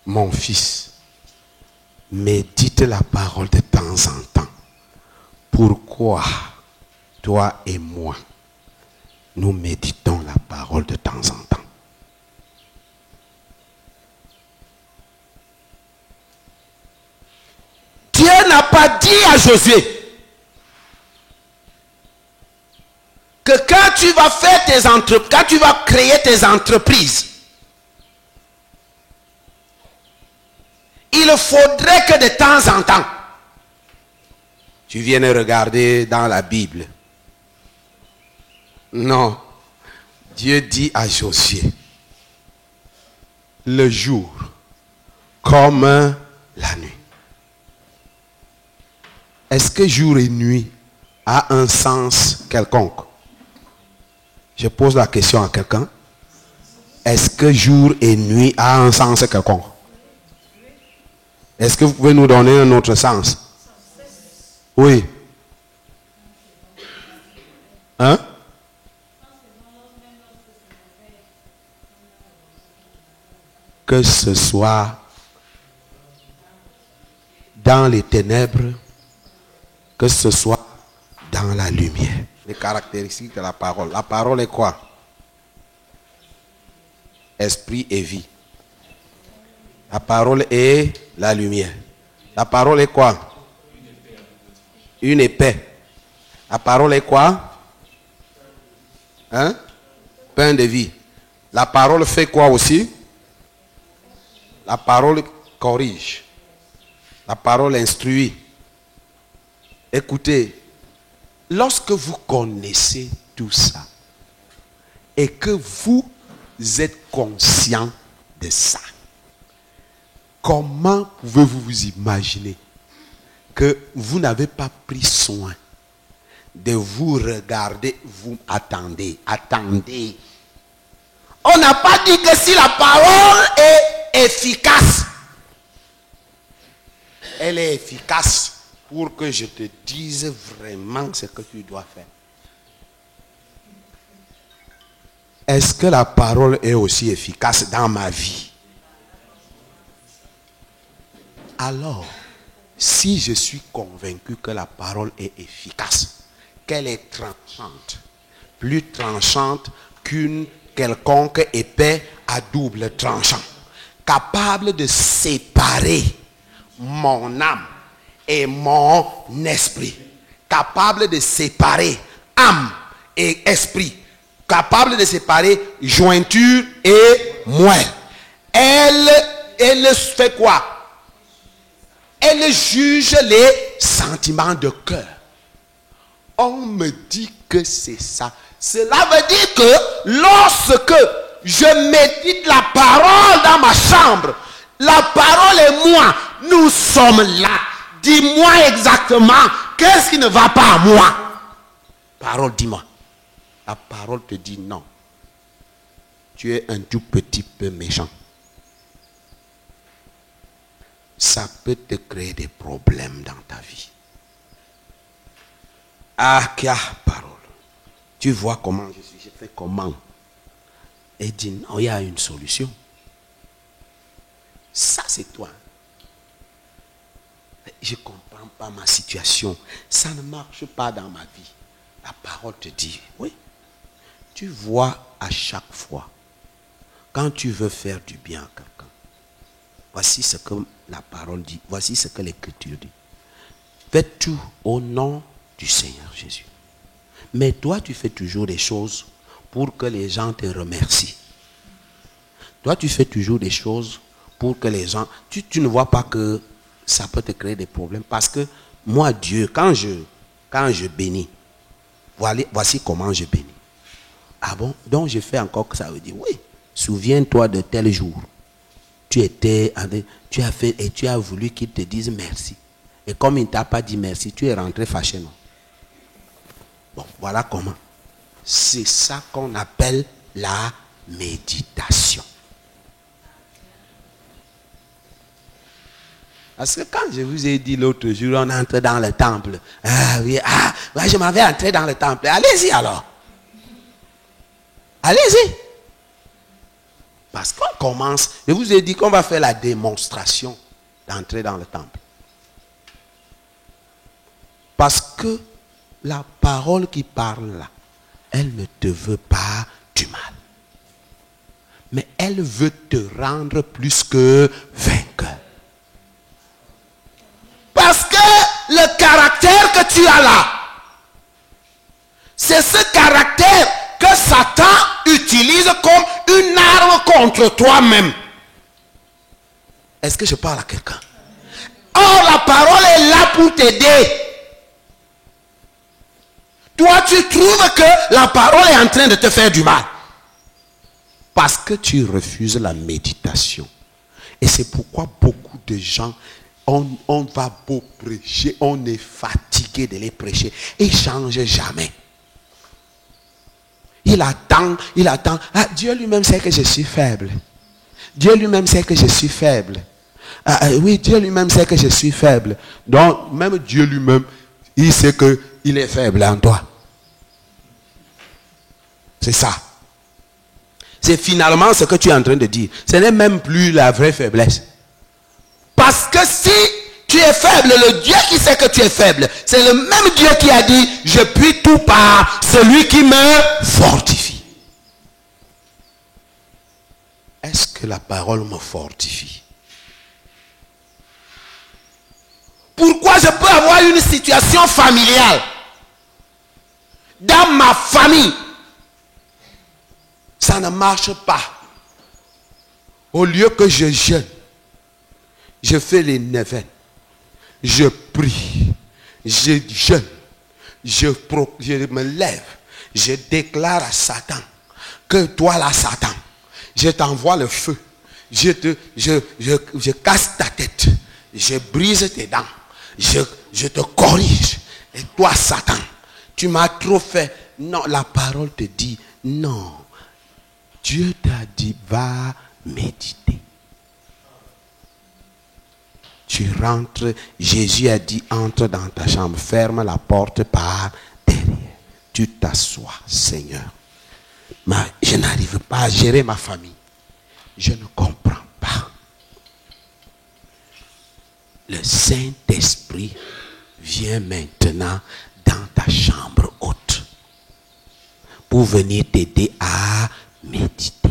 mon fils, médite la parole de temps en temps. Pourquoi toi et moi, nous méditons la parole de temps en temps? a dit à Josué que quand tu vas faire quand tu vas créer tes entreprises, il faudrait que de temps en temps, tu viennes regarder dans la Bible. Non. Dieu dit à Josué, le jour comme la nuit. Est-ce que jour et nuit a un sens quelconque? Je pose la question à quelqu'un. Est-ce que jour et nuit a un sens quelconque? Est-ce que vous pouvez nous donner un autre sens? Oui. Hein? Que ce soit dans les ténèbres, que ce soit dans la lumière. Les caractéristiques de la parole. La parole est quoi? Esprit et vie. La parole est la lumière. La parole est quoi? Une épée. La parole est quoi? Hein? Pain de vie. La parole fait quoi aussi? La parole corrige. La parole instruit. Écoutez, lorsque vous connaissez tout ça et que vous êtes conscient de ça, comment pouvez-vous vous imaginer que vous n'avez pas pris soin de vous regarder, vous attendez. On n'a pas dit que si la parole est efficace, elle est efficace pour que je te dise vraiment ce que tu dois faire. Est-ce que la parole est aussi efficace dans ma vie? Alors, si je suis convaincu que la parole est efficace, qu'elle est tranchante, plus tranchante qu'une quelconque épée à double tranchant, capable de séparer mon âme et mon esprit, capable de séparer âme et esprit, capable de séparer jointure et moelle. Elle fait quoi? Elle juge les sentiments de cœur. On me dit que c'est ça. Cela veut dire que lorsque je médite la parole dans ma chambre, la parole et moi, nous sommes là. Dis-moi exactement qu'est-ce qui ne va pas à moi. Parole, dis-moi. La parole te dit non. Tu es un tout petit peu méchant. Ça peut te créer des problèmes dans ta vie. Ah, quelle parole. Tu vois comment je suis, je fais comment? Et dit non, il y a une solution. Ça, c'est toi. Je ne comprends pas ma situation. Ça ne marche pas dans ma vie. La parole te dit, oui. Tu vois à chaque fois, quand tu veux faire du bien à quelqu'un, voici ce que la parole dit, voici ce que l'Écriture dit. Fais tout au nom du Seigneur Jésus. Mais toi, tu fais toujours des choses pour que les gens te remercient. Toi, tu fais toujours des choses pour que les gens... Tu ne vois pas que ça peut te créer des problèmes. Parce que moi, Dieu, quand je bénis, voici comment je bénis. Ah bon? Donc, je fais encore que ça veut dire, oui, souviens-toi de tel jour. Tu as fait et tu as voulu qu'il te dise merci. Et comme il ne t'a pas dit merci, tu es rentré fâché, non? Bon, voilà comment. C'est ça qu'on appelle la méditation. Parce que quand je vous ai dit l'autre jour, on entre dans le temple. Ah oui, je m'avais entré dans le temple. Allez-y alors. Allez-y. Parce qu'on commence, je vous ai dit qu'on va faire la démonstration d'entrer dans le temple. Parce que la parole qui parle là, elle ne te veut pas du mal. Mais elle veut te rendre plus que vainqueur. Parce que caractère que tu as là, c'est ce caractère que Satan utilise comme une arme contre toi-même. Est-ce que je parle à quelqu'un? Or, la parole est là pour t'aider. Toi, tu trouves que la parole est en train de te faire du mal. Parce que tu refuses la méditation. Et c'est pourquoi beaucoup de gens, on va beau prêcher, on est fatigué de les prêcher. Et ils ne changent jamais. Il attend. Ah, Dieu lui-même sait que je suis faible. Dieu lui-même sait que je suis faible. Oui, Dieu lui-même sait que je suis faible. Donc, même Dieu lui-même, il sait qu'il est faible en toi. C'est ça. C'est finalement ce que tu es en train de dire. Ce n'est même plus la vraie faiblesse. Parce que si tu es faible, le Dieu qui sait que tu es faible, c'est le même Dieu qui a dit, je puis tout par celui qui me fortifie. Est-ce que la parole me fortifie? Pourquoi je peux avoir une situation familiale dans ma famille? Ça ne marche pas. Au lieu que je jeûne, je fais les neuvaines, je prie, je jeûne, je me lève, je déclare à Satan que toi là, Satan, je t'envoie le feu, je casse ta tête, je brise tes dents, je te corrige. Et toi, Satan, tu m'as trop fait. Non, la parole te dit non. Dieu t'a dit, va méditer. Tu rentres, Jésus a dit, entre dans ta chambre, ferme la porte par derrière. Tu t'assois, Seigneur. Je n'arrive pas à gérer ma famille. Je ne comprends pas. Le Saint-Esprit vient maintenant dans ta chambre haute pour venir t'aider à méditer.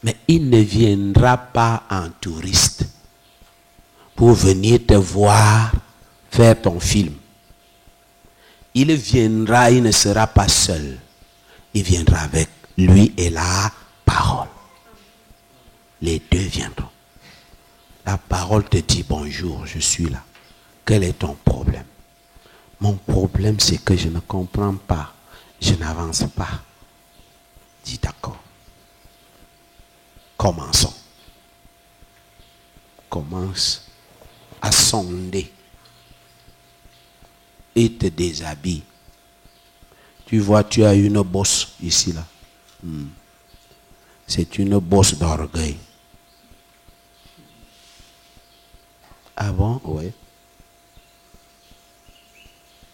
Mais il ne viendra pas en touriste pour venir te voir faire ton film. Il viendra, il ne sera pas seul. Il viendra avec lui et la parole. Les deux viendront. La parole te dit bonjour, je suis là. Quel est ton problème? Mon problème, c'est que je ne comprends pas. Je n'avance pas. Dis d'accord. Commençons. Commence à sonder. Et te déshabille. Tu vois, tu as une bosse ici, là. C'est une bosse d'orgueil. Ah bon? Oui.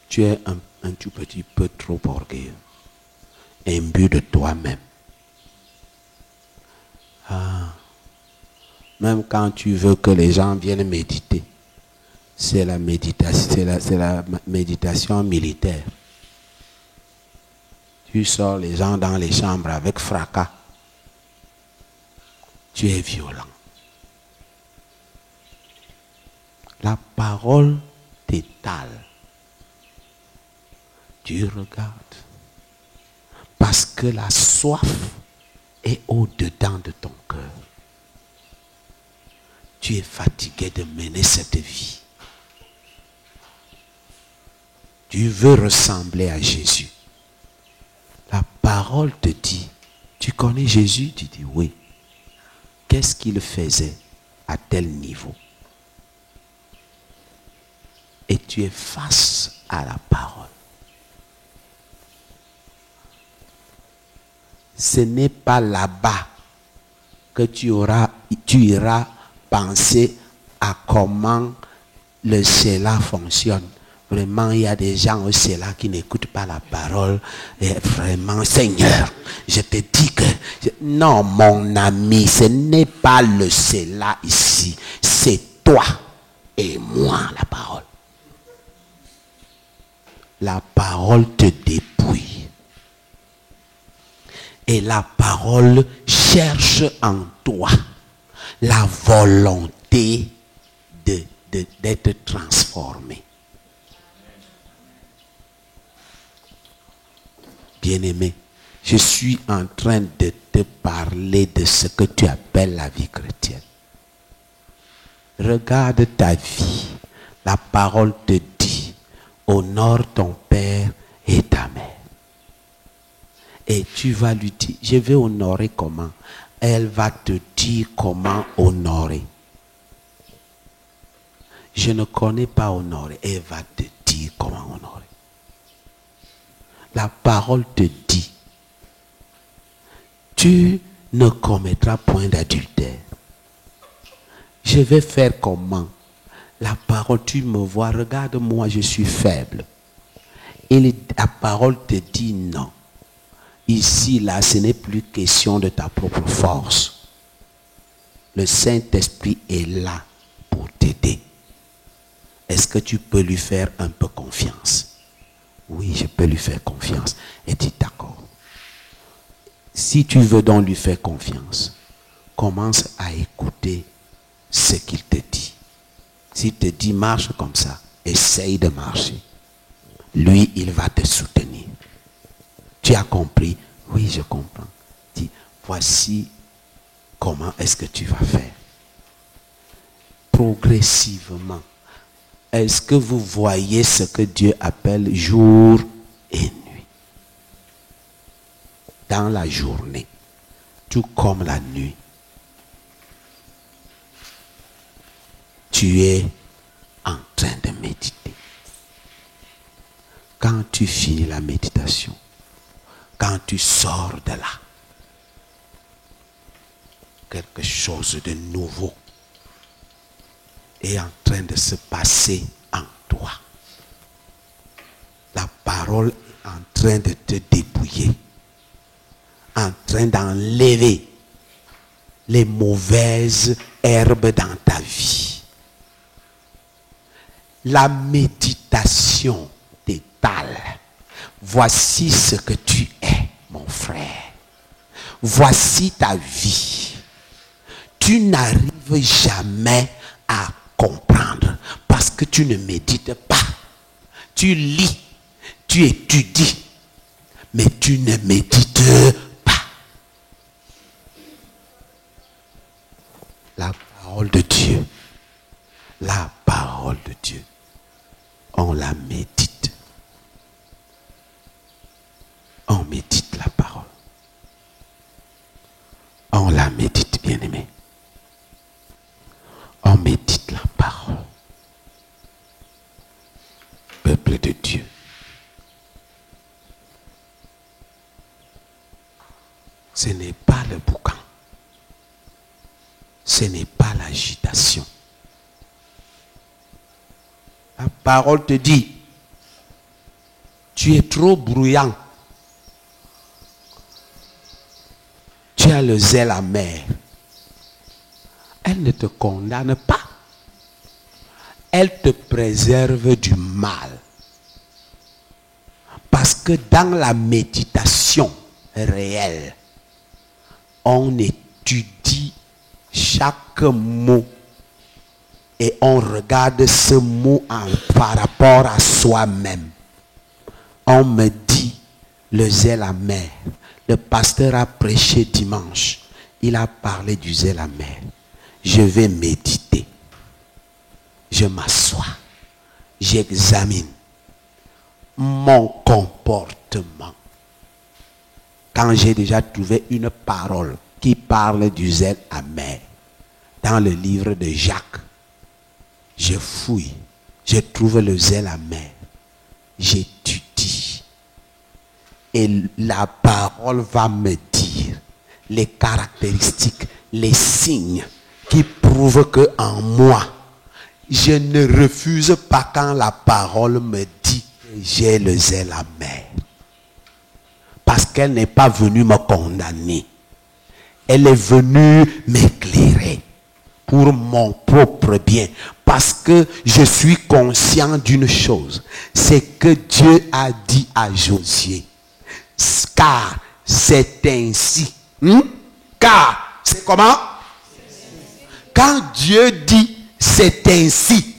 Tu es un tout petit peu trop orgueilleux. Imbu de toi-même. Même quand tu veux que les gens viennent méditer, c'est la méditation militaire. Tu sors les gens dans les chambres avec fracas. Tu es violent. La parole t'étale. Tu regardes. Parce que la soif est au-dedans de ton cœur. Tu es fatigué de mener cette vie. Tu veux ressembler à Jésus. La parole te dit, tu connais Jésus? Tu dis oui. Qu'est-ce qu'il faisait à tel niveau? Et tu es face à la parole. Ce n'est pas là-bas que tu iras penser à comment le cela fonctionne. Vraiment, il y a des gens au cela qui n'écoutent pas la parole. Et vraiment, Seigneur, je te dis que... Non, mon ami, ce n'est pas le cela ici. C'est toi et moi, la parole. La parole te dépouille. Et la parole cherche en toi la volonté de d'être transformé. Bien-aimé, je suis en train de te parler de ce que tu appelles la vie chrétienne. Regarde ta vie. La parole te dit, honore ton père et ta mère. Et tu vas lui dire, je vais honorer comment? Elle va te dire comment honorer. Je ne connais pas honorer. Elle va te dire comment honorer. La parole te dit, tu ne commettras point d'adultère. Je vais faire comment? La parole, tu me vois, regarde-moi, je suis faible. Et la parole te dit non. Ici, là, ce n'est plus question de ta propre force. Le Saint-Esprit est là pour t'aider. Est-ce que tu peux lui faire un peu confiance? Oui, je peux lui faire confiance. Et dis d'accord. Si tu veux donc lui faire confiance, commence à écouter ce qu'il te dit. S'il te dit marche comme ça, essaye de marcher. Lui, il va te soutenir. Tu as compris? Oui, je comprends. Dis, voici comment est-ce que tu vas faire. Progressivement. Est-ce que vous voyez ce que Dieu appelle jour et nuit? Dans la journée, tout comme la nuit, tu es en train de méditer. Quand tu finis la méditation, quand tu sors de là, quelque chose de nouveau est en train de se passer en toi. La parole est en train de te dépouiller, en train d'enlever les mauvaises herbes dans ta vie. La méditation t'étale. Voici ce que tu es, mon frère. Voici ta vie. Tu n'arrives jamais à comprendre parce que tu ne médites pas. Tu lis, tu étudies, mais tu ne médites pas. La parole de Dieu, la parole de Dieu, on la médite. On médite la parole. On la médite, bien-aimé. On médite la parole. Peuple de Dieu. Ce n'est pas le boucan. Ce n'est pas l'agitation. La parole te dit, tu es trop bruyant. Tu as le zèle amer. Elle ne te condamne pas. Elle te préserve du mal. Parce que dans la méditation réelle, on étudie chaque mot et on regarde ce mot par rapport à soi-même. On me dit le zèle amer. Le pasteur a prêché dimanche. Il a parlé du zèle amer. Je vais méditer. Je m'assois. J'examine mon comportement. Quand j'ai déjà trouvé une parole qui parle du zèle amer dans le livre de Jacques, je fouille. Je trouve le zèle amer. J'étudie. Et la parole va me dire les caractéristiques, les signes qui prouvent que en moi, je ne refuse pas quand la parole me dit que j'ai le zèle amer. Parce qu'elle n'est pas venue me condamner. Elle est venue m'éclairer pour mon propre bien. Parce que je suis conscient d'une chose. C'est que Dieu a dit à Josué. Car c'est ainsi. Car c'est comment? Quand Dieu dit c'est ainsi,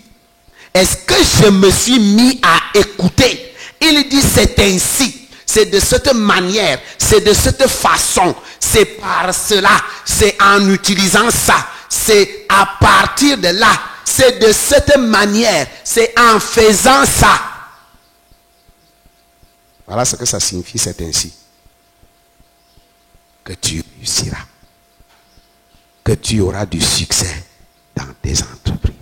Est-ce que je me suis mis à écouter? Il dit c'est ainsi, c'est de cette manière, c'est de cette façon, c'est par cela, c'est en utilisant ça, c'est à partir de là, c'est de cette manière, c'est en faisant ça. Voilà ce que ça signifie, c'est ainsi que tu réussiras, que tu auras du succès dans tes entreprises.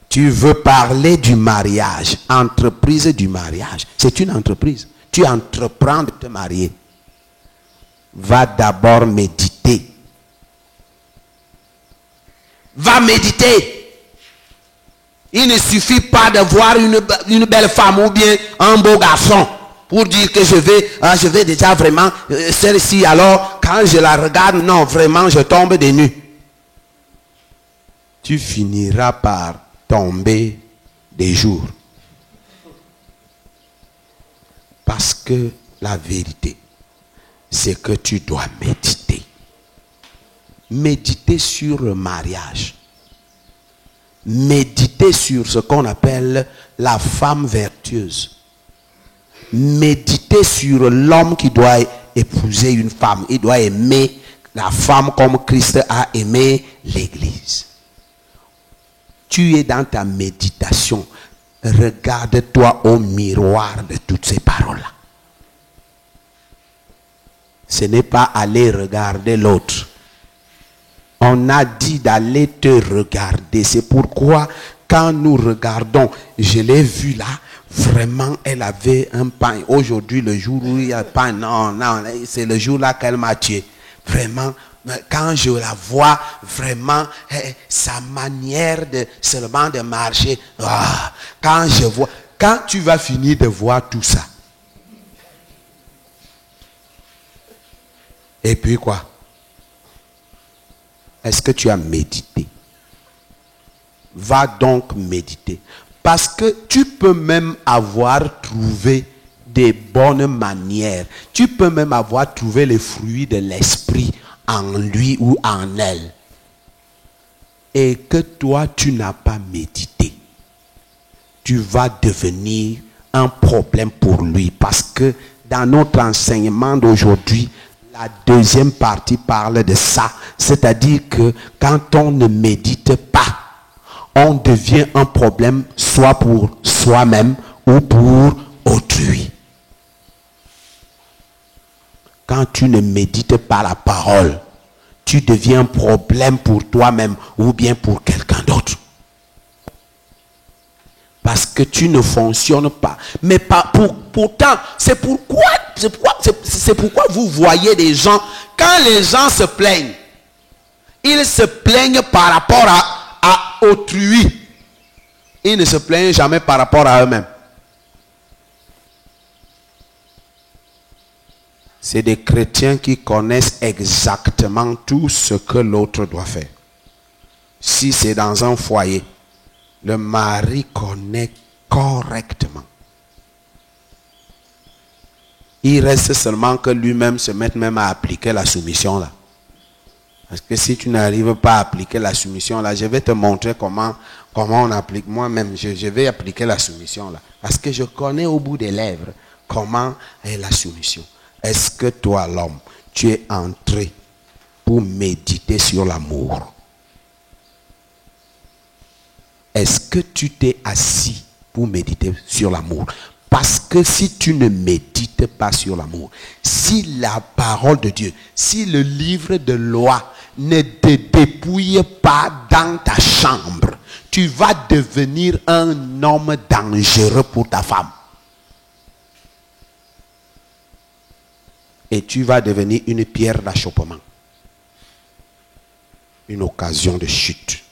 Tu veux parler du mariage, entreprise du mariage. C'est une entreprise. Tu entreprends de te marier. Va d'abord méditer. Va méditer. Il ne suffit pas de voir une belle femme ou bien un beau garçon pour dire que je vais déjà vraiment, celle-ci, alors quand je la regarde, non, vraiment, je tombe des nues. Tu finiras par tomber des jours. Parce que la vérité, c'est que tu dois méditer. Méditer sur le mariage. Méditer sur ce qu'on appelle la femme vertueuse. Méditer sur l'homme qui doit épouser une femme. Il doit aimer la femme comme Christ a aimé l'Église. Tu es dans ta méditation. Regarde-toi au miroir de toutes ces paroles-là. Ce n'est pas aller regarder l'autre. On a dit d'aller te regarder. C'est pourquoi quand nous regardons, je l'ai vu là, vraiment elle avait un pain. Aujourd'hui, le jour où il y a pain, non, c'est le jour là qu'elle m'a tué. Vraiment, quand je la vois, vraiment, sa manière de seulement de marcher, quand je vois, quand tu vas finir de voir tout ça, et puis quoi? Est-ce que tu as médité? Va donc méditer. Parce que tu peux même avoir trouvé des bonnes manières. Tu peux même avoir trouvé les fruits de l'esprit en lui ou en elle. Et que toi, tu n'as pas médité. Tu vas devenir un problème pour lui. Parce que dans notre enseignement d'aujourd'hui, la deuxième partie parle de ça. C'est-à-dire que quand on ne médite pas, on devient un problème soit pour soi-même ou pour autrui. Quand tu ne médites pas la parole, tu deviens un problème pour toi-même ou bien pour quelqu'un d'autre. Parce que tu ne fonctionnes pas. Mais pourtant, c'est pourquoi vous voyez des gens, quand les gens se plaignent, ils se plaignent par rapport à autrui. Ils ne se plaignent jamais par rapport à eux-mêmes. C'est des chrétiens qui connaissent exactement tout ce que l'autre doit faire. Si c'est dans un foyer, le mari connaît correctement. Il reste seulement que lui-même se mette même à appliquer la soumission là. Parce que si tu n'arrives pas à appliquer la soumission là, je vais te montrer comment on applique. Moi-même, je vais appliquer la soumission là. Parce que je connais au bout des lèvres comment est la soumission. Est-ce que toi, l'homme, tu es entré pour méditer sur l'amour? Est-ce que tu t'es assis pour méditer sur l'amour? Parce que si tu ne médites pas sur l'amour, si la parole de Dieu, si le livre de loi ne te dépouille pas dans ta chambre, tu vas devenir un homme dangereux pour ta femme. Et tu vas devenir une pierre d'achoppement. Une occasion de chute.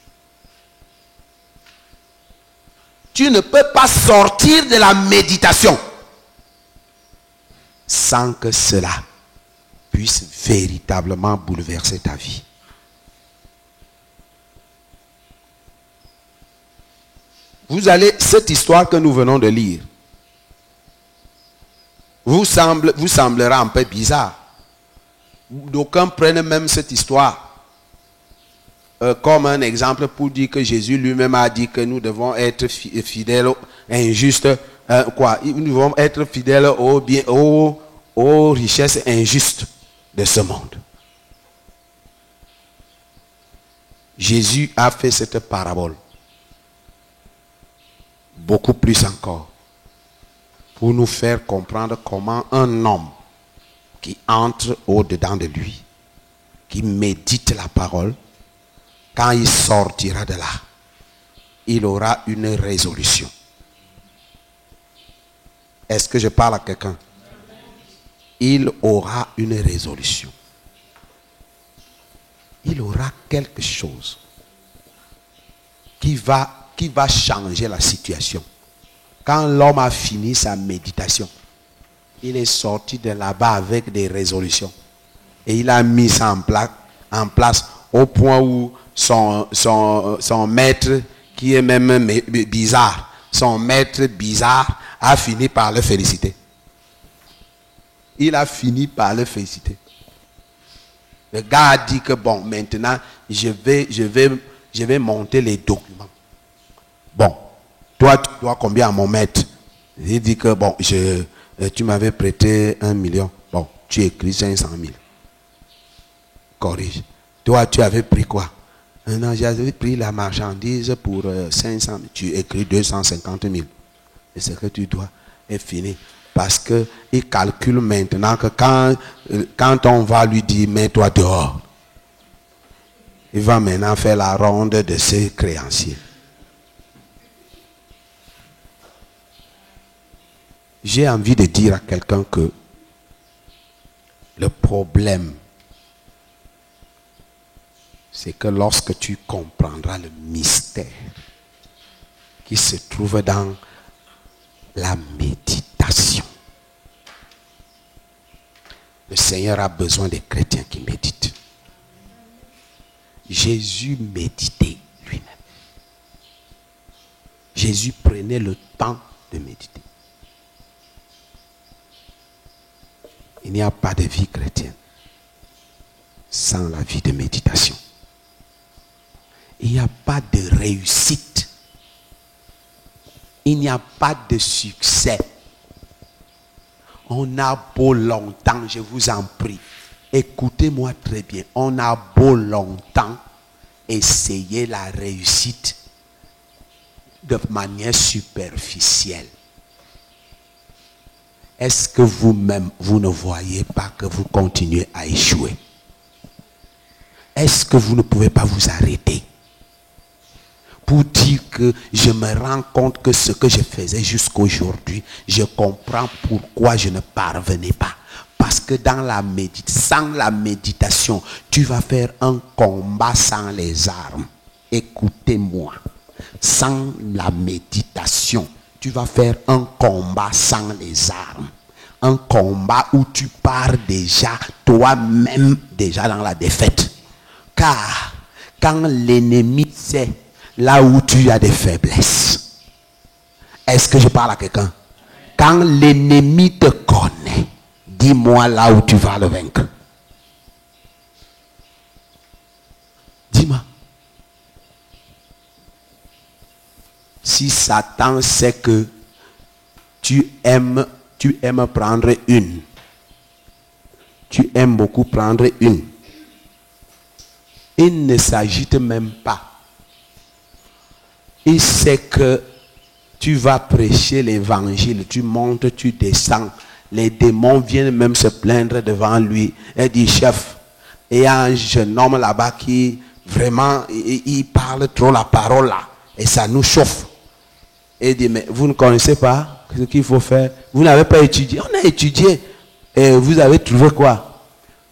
Tu ne peux pas sortir de la méditation sans que cela puisse véritablement bouleverser ta vie. Vous allez, cette histoire que nous venons de lire, vous semblera un peu bizarre. D'aucuns prennent même cette histoire comme un exemple pour dire que Jésus lui-même a dit que nous devons être fidèles, injustes, nous devons être fidèles aux richesses injustes de ce monde. Jésus a fait cette parabole, beaucoup plus encore, pour nous faire comprendre comment un homme qui entre au-dedans de lui, qui médite la parole, quand il sortira de là, il aura une résolution. Est-ce que je parle à quelqu'un? Il aura une résolution. Il aura quelque chose qui va changer la situation. Quand l'homme a fini sa méditation, il est sorti de là-bas avec des résolutions. Et il a mis ça en place au point où son maître, qui est même bizarre, son maître bizarre a fini par le féliciter. Il a fini par le féliciter. Le gars a dit que bon, maintenant, je vais monter les documents. Bon, toi, tu dois combien à mon maître? Il dit que bon, tu m'avais prêté 1 million. Bon, tu écris 500 000. Corrige. Toi, tu avais pris quoi? Non, j'avais pris la marchandise pour 500 000. Tu écris 250 000. Et ce que tu dois est fini. Parce qu'il calcule maintenant que quand on va lui dire, mets-toi dehors, il va maintenant faire la ronde de ses créanciers. J'ai envie de dire à quelqu'un que le problème, c'est que lorsque tu comprendras le mystère qui se trouve dans la méditation, le Seigneur a besoin des chrétiens qui méditent. Jésus méditait lui-même. Jésus prenait le temps de méditer. Il n'y a pas de vie chrétienne sans la vie de méditation. Il n'y a pas de réussite. Il n'y a pas de succès. On a beau longtemps, je vous en prie, écoutez-moi très bien, on a beau longtemps essayer la réussite de manière superficielle. Est-ce que vous-même, vous ne voyez pas que vous continuez à échouer? Est-ce que vous ne pouvez pas vous arrêter pour dire que je me rends compte que ce que je faisais jusqu'aujourd'hui, je comprends pourquoi je ne parvenais pas. Parce que sans la méditation, tu vas faire un combat sans les armes. Écoutez-moi. Sans la méditation, tu vas faire un combat sans les armes. Un combat où tu pars déjà, toi-même, déjà dans la défaite. Car, quand l'ennemi sait là où tu as des faiblesses, est-ce que je parle à quelqu'un? Quand l'ennemi te connaît, dis-moi là où tu vas le vaincre. Dis-moi. Si Satan sait que tu aimes prendre une, tu aimes beaucoup prendre une, il ne s'agite même pas. Il sait que tu vas prêcher l'évangile, tu montes, tu descends. Les démons viennent même se plaindre devant lui. Il dit, chef, il y a un jeune homme là-bas qui vraiment, il parle trop la parole là. Et ça nous chauffe. Et il dit, mais vous ne connaissez pas ce qu'il faut faire? Vous n'avez pas étudié? On a étudié. Et vous avez trouvé quoi?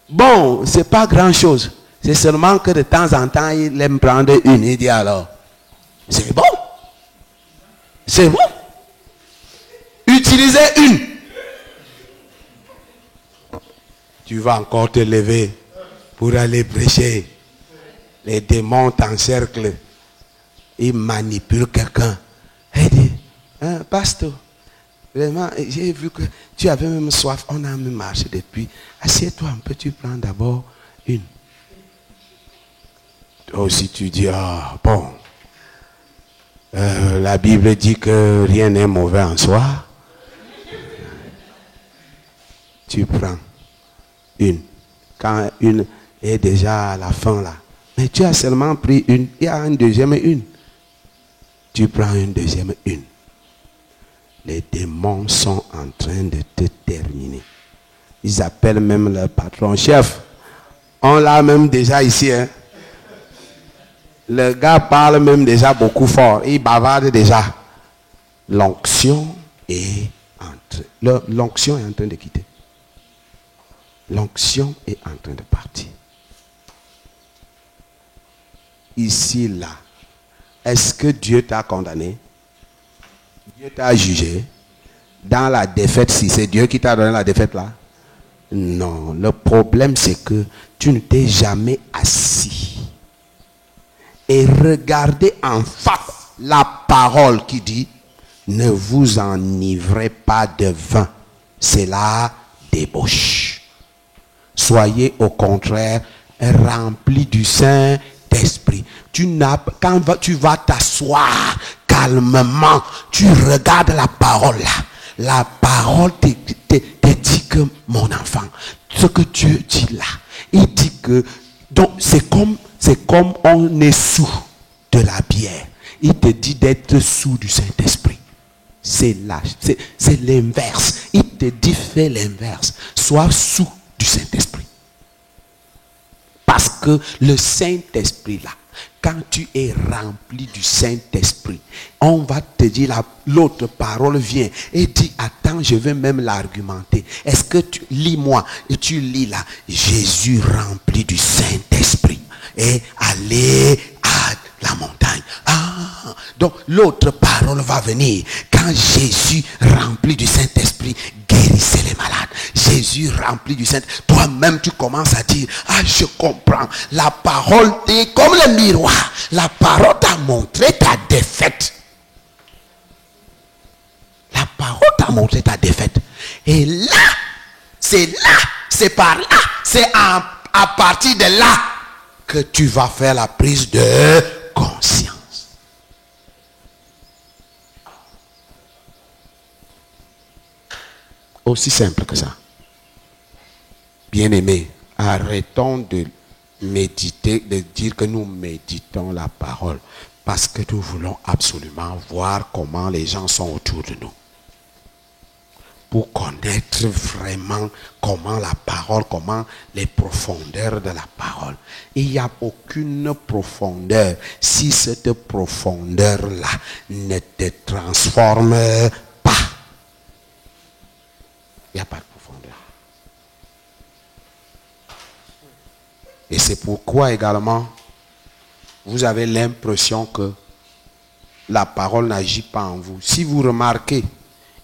Bon, c'est pas grand chose. C'est seulement que de temps en temps, il aime prendre une. Il dit alors, c'est bon. C'est bon. Utilisez une. Tu vas encore te lever pour aller prêcher. Les démons t'encerclent. Ils manipulent quelqu'un. Il dit, hein, pasteur, vraiment, j'ai vu que tu avais même soif. On a même marché depuis. Assieds-toi un peu, tu prends d'abord une. Toi aussi tu dis, ah bon, la Bible dit que rien n'est mauvais en soi. Tu prends une. Quand une est déjà à la fin là. Mais tu as seulement pris une. Il y a une deuxième une. Tu prends une deuxième une. Les démons sont en train de te terminer. Ils appellent même le patron. Chef, on l'a même déjà ici. Hein. Le gars parle même déjà beaucoup fort. Il bavarde déjà. L'onction est l'onction est en train de quitter. L'onction est en train de partir. Ici, là, est-ce que Dieu t'a condamné? Dieu t'a jugé? Dans la défaite, si c'est Dieu qui t'a donné la défaite là? Non, le problème c'est que tu ne t'es jamais assis et regardé en face la parole qui dit ne vous enivrez pas de vin, c'est la débauche. Soyez au contraire remplis du Saint-Esprit. Quand tu vas t'asseoir calmement, tu regardes la parole là. La parole te dit que mon enfant, ce que Dieu dit là, il dit que donc c'est comme on est sous de la bière. Il te dit d'être sous du Saint-Esprit. C'est l'inverse. Il te dit fais l'inverse. Sois sous du Saint-Esprit. Parce que le Saint-Esprit là, quand tu es rempli du Saint-Esprit, on va te dire, l'autre parole vient et dit, attends, je vais même l'argumenter. Est-ce que tu lis-moi? Et tu lis là, Jésus rempli du Saint-Esprit et allez à la montagne. Ah, donc l'autre parole va venir. Quand Jésus rempli du Saint-Esprit guérissait les malades. Jésus rempli du Saint-Esprit. Toi-même tu commences à dire, ah je comprends. La parole est comme le miroir. La parole t'a montré ta défaite. La parole t'a montré ta défaite. Et là, c'est par là, c'est à partir de là que tu vas faire la prise de conscience. Aussi simple que ça. Bien-aimés, arrêtons de méditer, de dire que nous méditons la parole. Parce que nous voulons absolument voir comment les gens sont autour de nous. Pour connaître vraiment comment la parole, comment les profondeurs de la parole. Il n'y a aucune profondeur si cette profondeur-là ne te transforme pas. Il n'y a pas de profondeur. Et c'est pourquoi également, vous avez l'impression que la parole n'agit pas en vous. Si vous remarquez,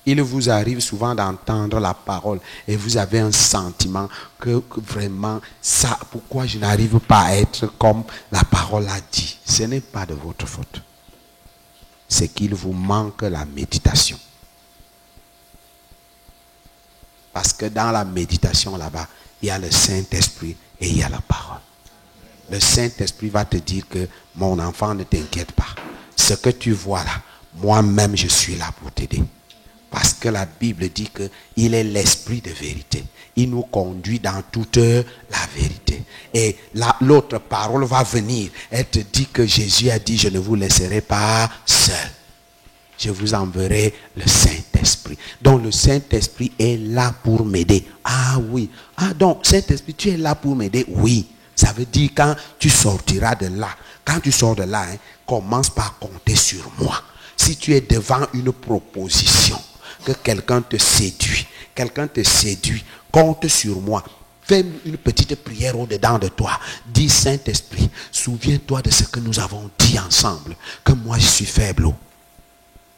il vous arrive souvent d'entendre la parole et vous avez un sentiment que vraiment, ça, pourquoi je n'arrive pas à être comme la parole a dit. Ce n'est pas de votre faute. C'est qu'il vous manque la méditation. Parce que dans la méditation là-bas, il y a le Saint-Esprit et il y a la parole. Le Saint-Esprit va te dire que mon enfant, ne t'inquiète pas. Ce que tu vois là, moi-même je suis là pour t'aider. Parce que la Bible dit qu'il est l'esprit de vérité. Il nous conduit dans toute la vérité. Et l'autre parole va venir. Elle te dit que Jésus a dit, je ne vous laisserai pas seul. Je vous enverrai le Saint-Esprit. Donc le Saint-Esprit est là pour m'aider. Ah oui. Ah donc Saint-Esprit, tu es là pour m'aider? Oui. Ça veut dire quand tu sortiras de là, quand tu sors de là, commence par compter sur moi. Si tu es devant une proposition, que quelqu'un te séduit, compte sur moi. Fais une petite prière au-dedans de toi. Dis, Saint-Esprit, souviens-toi de ce que nous avons dit ensemble, que moi je suis faible.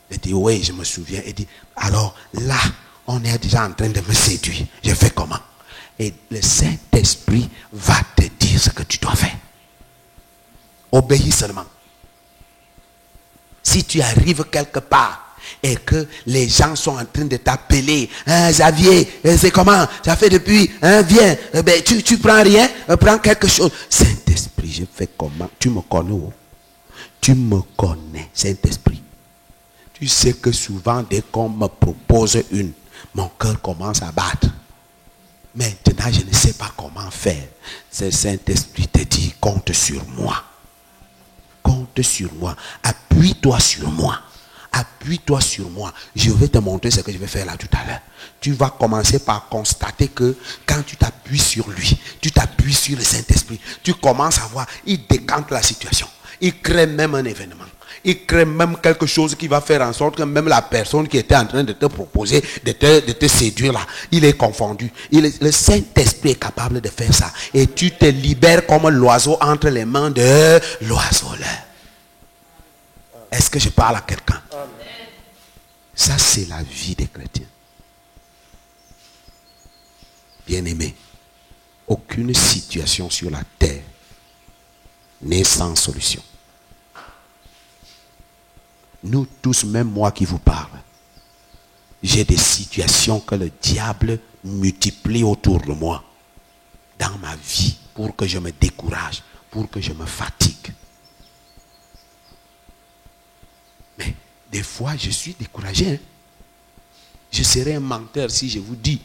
Il dit, oui, je me souviens. Il dit, alors là, on est déjà en train de me séduire. Je fais comment? Et le Saint-Esprit va te dire ce que tu dois faire. Obéis seulement. Si tu arrives quelque part et que les gens sont en train de t'appeler, hein, Xavier, c'est comment, ça fait depuis, hein, viens, ben, tu prends rien, prends quelque chose. Saint-Esprit, je fais comment? Tu me connais où? Tu me connais, Saint-Esprit. Tu sais que souvent, dès qu'on me propose une, mon cœur commence à battre. Maintenant, je ne sais pas comment faire. C'est Saint-Esprit te dit, compte sur moi. Compte sur moi. Appuie-toi sur moi. Appuie-toi sur moi. Je vais te montrer ce que je vais faire là tout à l'heure. Tu vas commencer par constater que quand tu t'appuies sur lui, tu t'appuies sur le Saint-Esprit, tu commences à voir, il décante la situation. Il crée même un événement. Il crée même quelque chose qui va faire en sorte que même la personne qui était en train de te proposer, de te séduire là, il est confondu. Le Saint-Esprit est capable de faire ça. Et tu te libères comme l'oiseau entre les mains de l'oiseau là. Est-ce que je parle à quelqu'un? Ça, c'est la vie des chrétiens. Bien-aimés, aucune situation sur la terre n'est sans solution. Nous tous, même moi qui vous parle, j'ai des situations que le diable multiplie autour de moi, dans ma vie, pour que je me décourage, pour que je me fatigue. Mais des fois, je suis découragé. Hein? Je serais un menteur si je vous dis.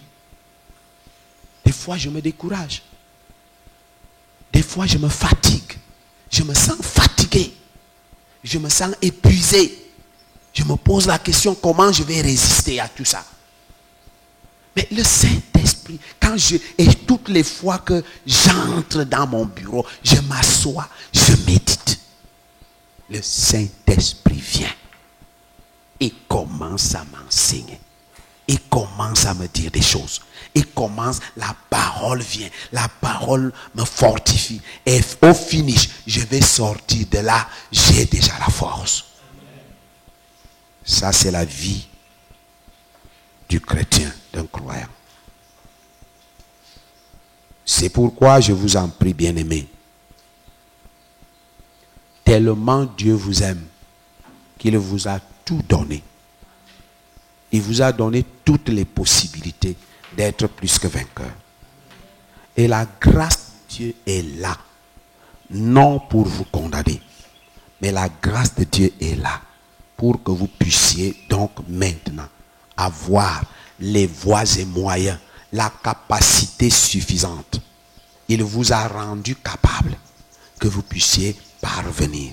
Des fois, je me décourage. Des fois, je me fatigue. Je me sens fatigué. Je me sens épuisé. Je me pose la question, comment je vais résister à tout ça? Mais le Saint-Esprit, et toutes les fois que j'entre dans mon bureau, je m'assois, je médite. Le Saint-Esprit vient et commence à m'enseigner. Il commence à me dire des choses. La parole vient. La parole me fortifie. Et au finish, je vais sortir de là. J'ai déjà la force. Ça, c'est la vie du chrétien, d'un croyant. C'est pourquoi je vous en prie, bien-aimés. Tellement Dieu vous aime qu'il vous a tout donné. Il vous a donné toutes les possibilités d'être plus que vainqueur. Et la grâce de Dieu est là. Non pour vous condamner. Mais la grâce de Dieu est là. Pour que vous puissiez donc maintenant avoir les voies et moyens, la capacité suffisante. Il vous a rendu capable que vous puissiez parvenir.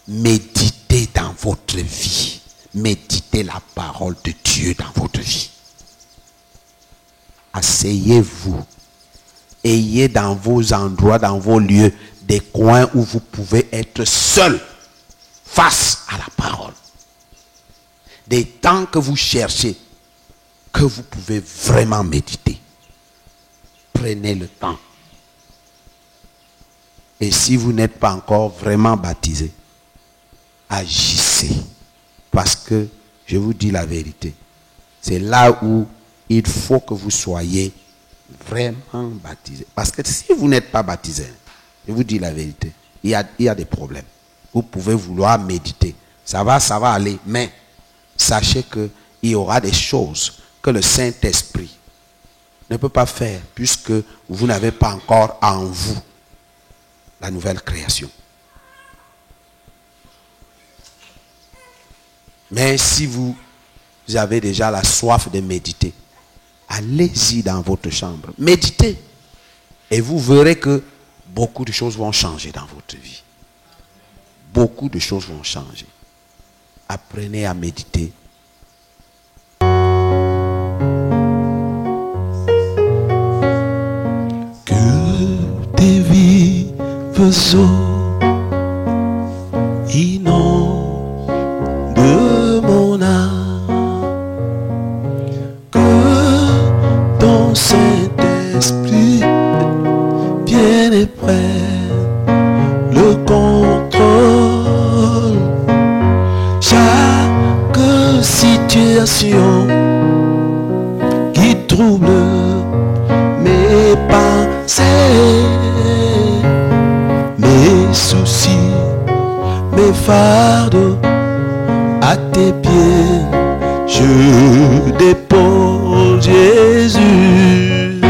Méditez dans votre vie. Méditez la parole de Dieu dans votre vie. Asseyez-vous. Ayez dans vos endroits, dans vos lieux, des coins où vous pouvez être seul face à la parole. Des temps que vous cherchez, que vous pouvez vraiment méditer. Prenez le temps. Et si vous n'êtes pas encore vraiment baptisé, agissez. Parce que, je vous dis la vérité, c'est là où il faut que vous soyez vraiment baptisé. Parce que si vous n'êtes pas baptisé, je vous dis la vérité, il y a des problèmes. Vous pouvez vouloir méditer. Ça va aller. Mais sachez qu'il y aura des choses que le Saint-Esprit ne peut pas faire puisque vous n'avez pas encore en vous la nouvelle création. Mais si vous avez déjà la soif de méditer, allez-y dans votre chambre. Méditez. Et vous verrez que beaucoup de choses vont changer dans votre vie. Beaucoup de choses vont changer. Apprenez à méditer. Que tes vies faisant inonde mon âme, que ton Saint-Esprit vienne et prenne le contrôle. Chaque situation qui trouble mes pensées, mes soucis, mes fardeaux, à tes pieds me dépose, Jésus.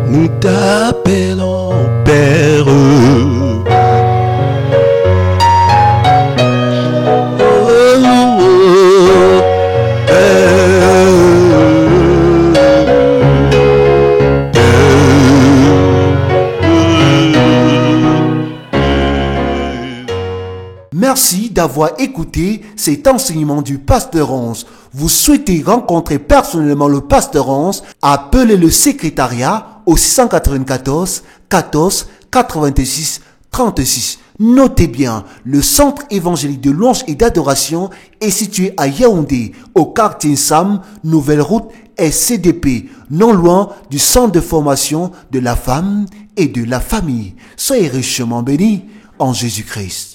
Nous t'appelons Père. Merci d'avoir écouté cet enseignement du pasteur Onze. Vous souhaitez rencontrer personnellement le pasteur Onze? Appelez le secrétariat au 694 14 86 36. Notez bien, le centre évangélique de louange et d'adoration est situé à Yaoundé, au quartier Sam, Nouvelle Route SCDP, non loin du centre de formation de la femme et de la famille. Soyez richement bénis en Jésus-Christ.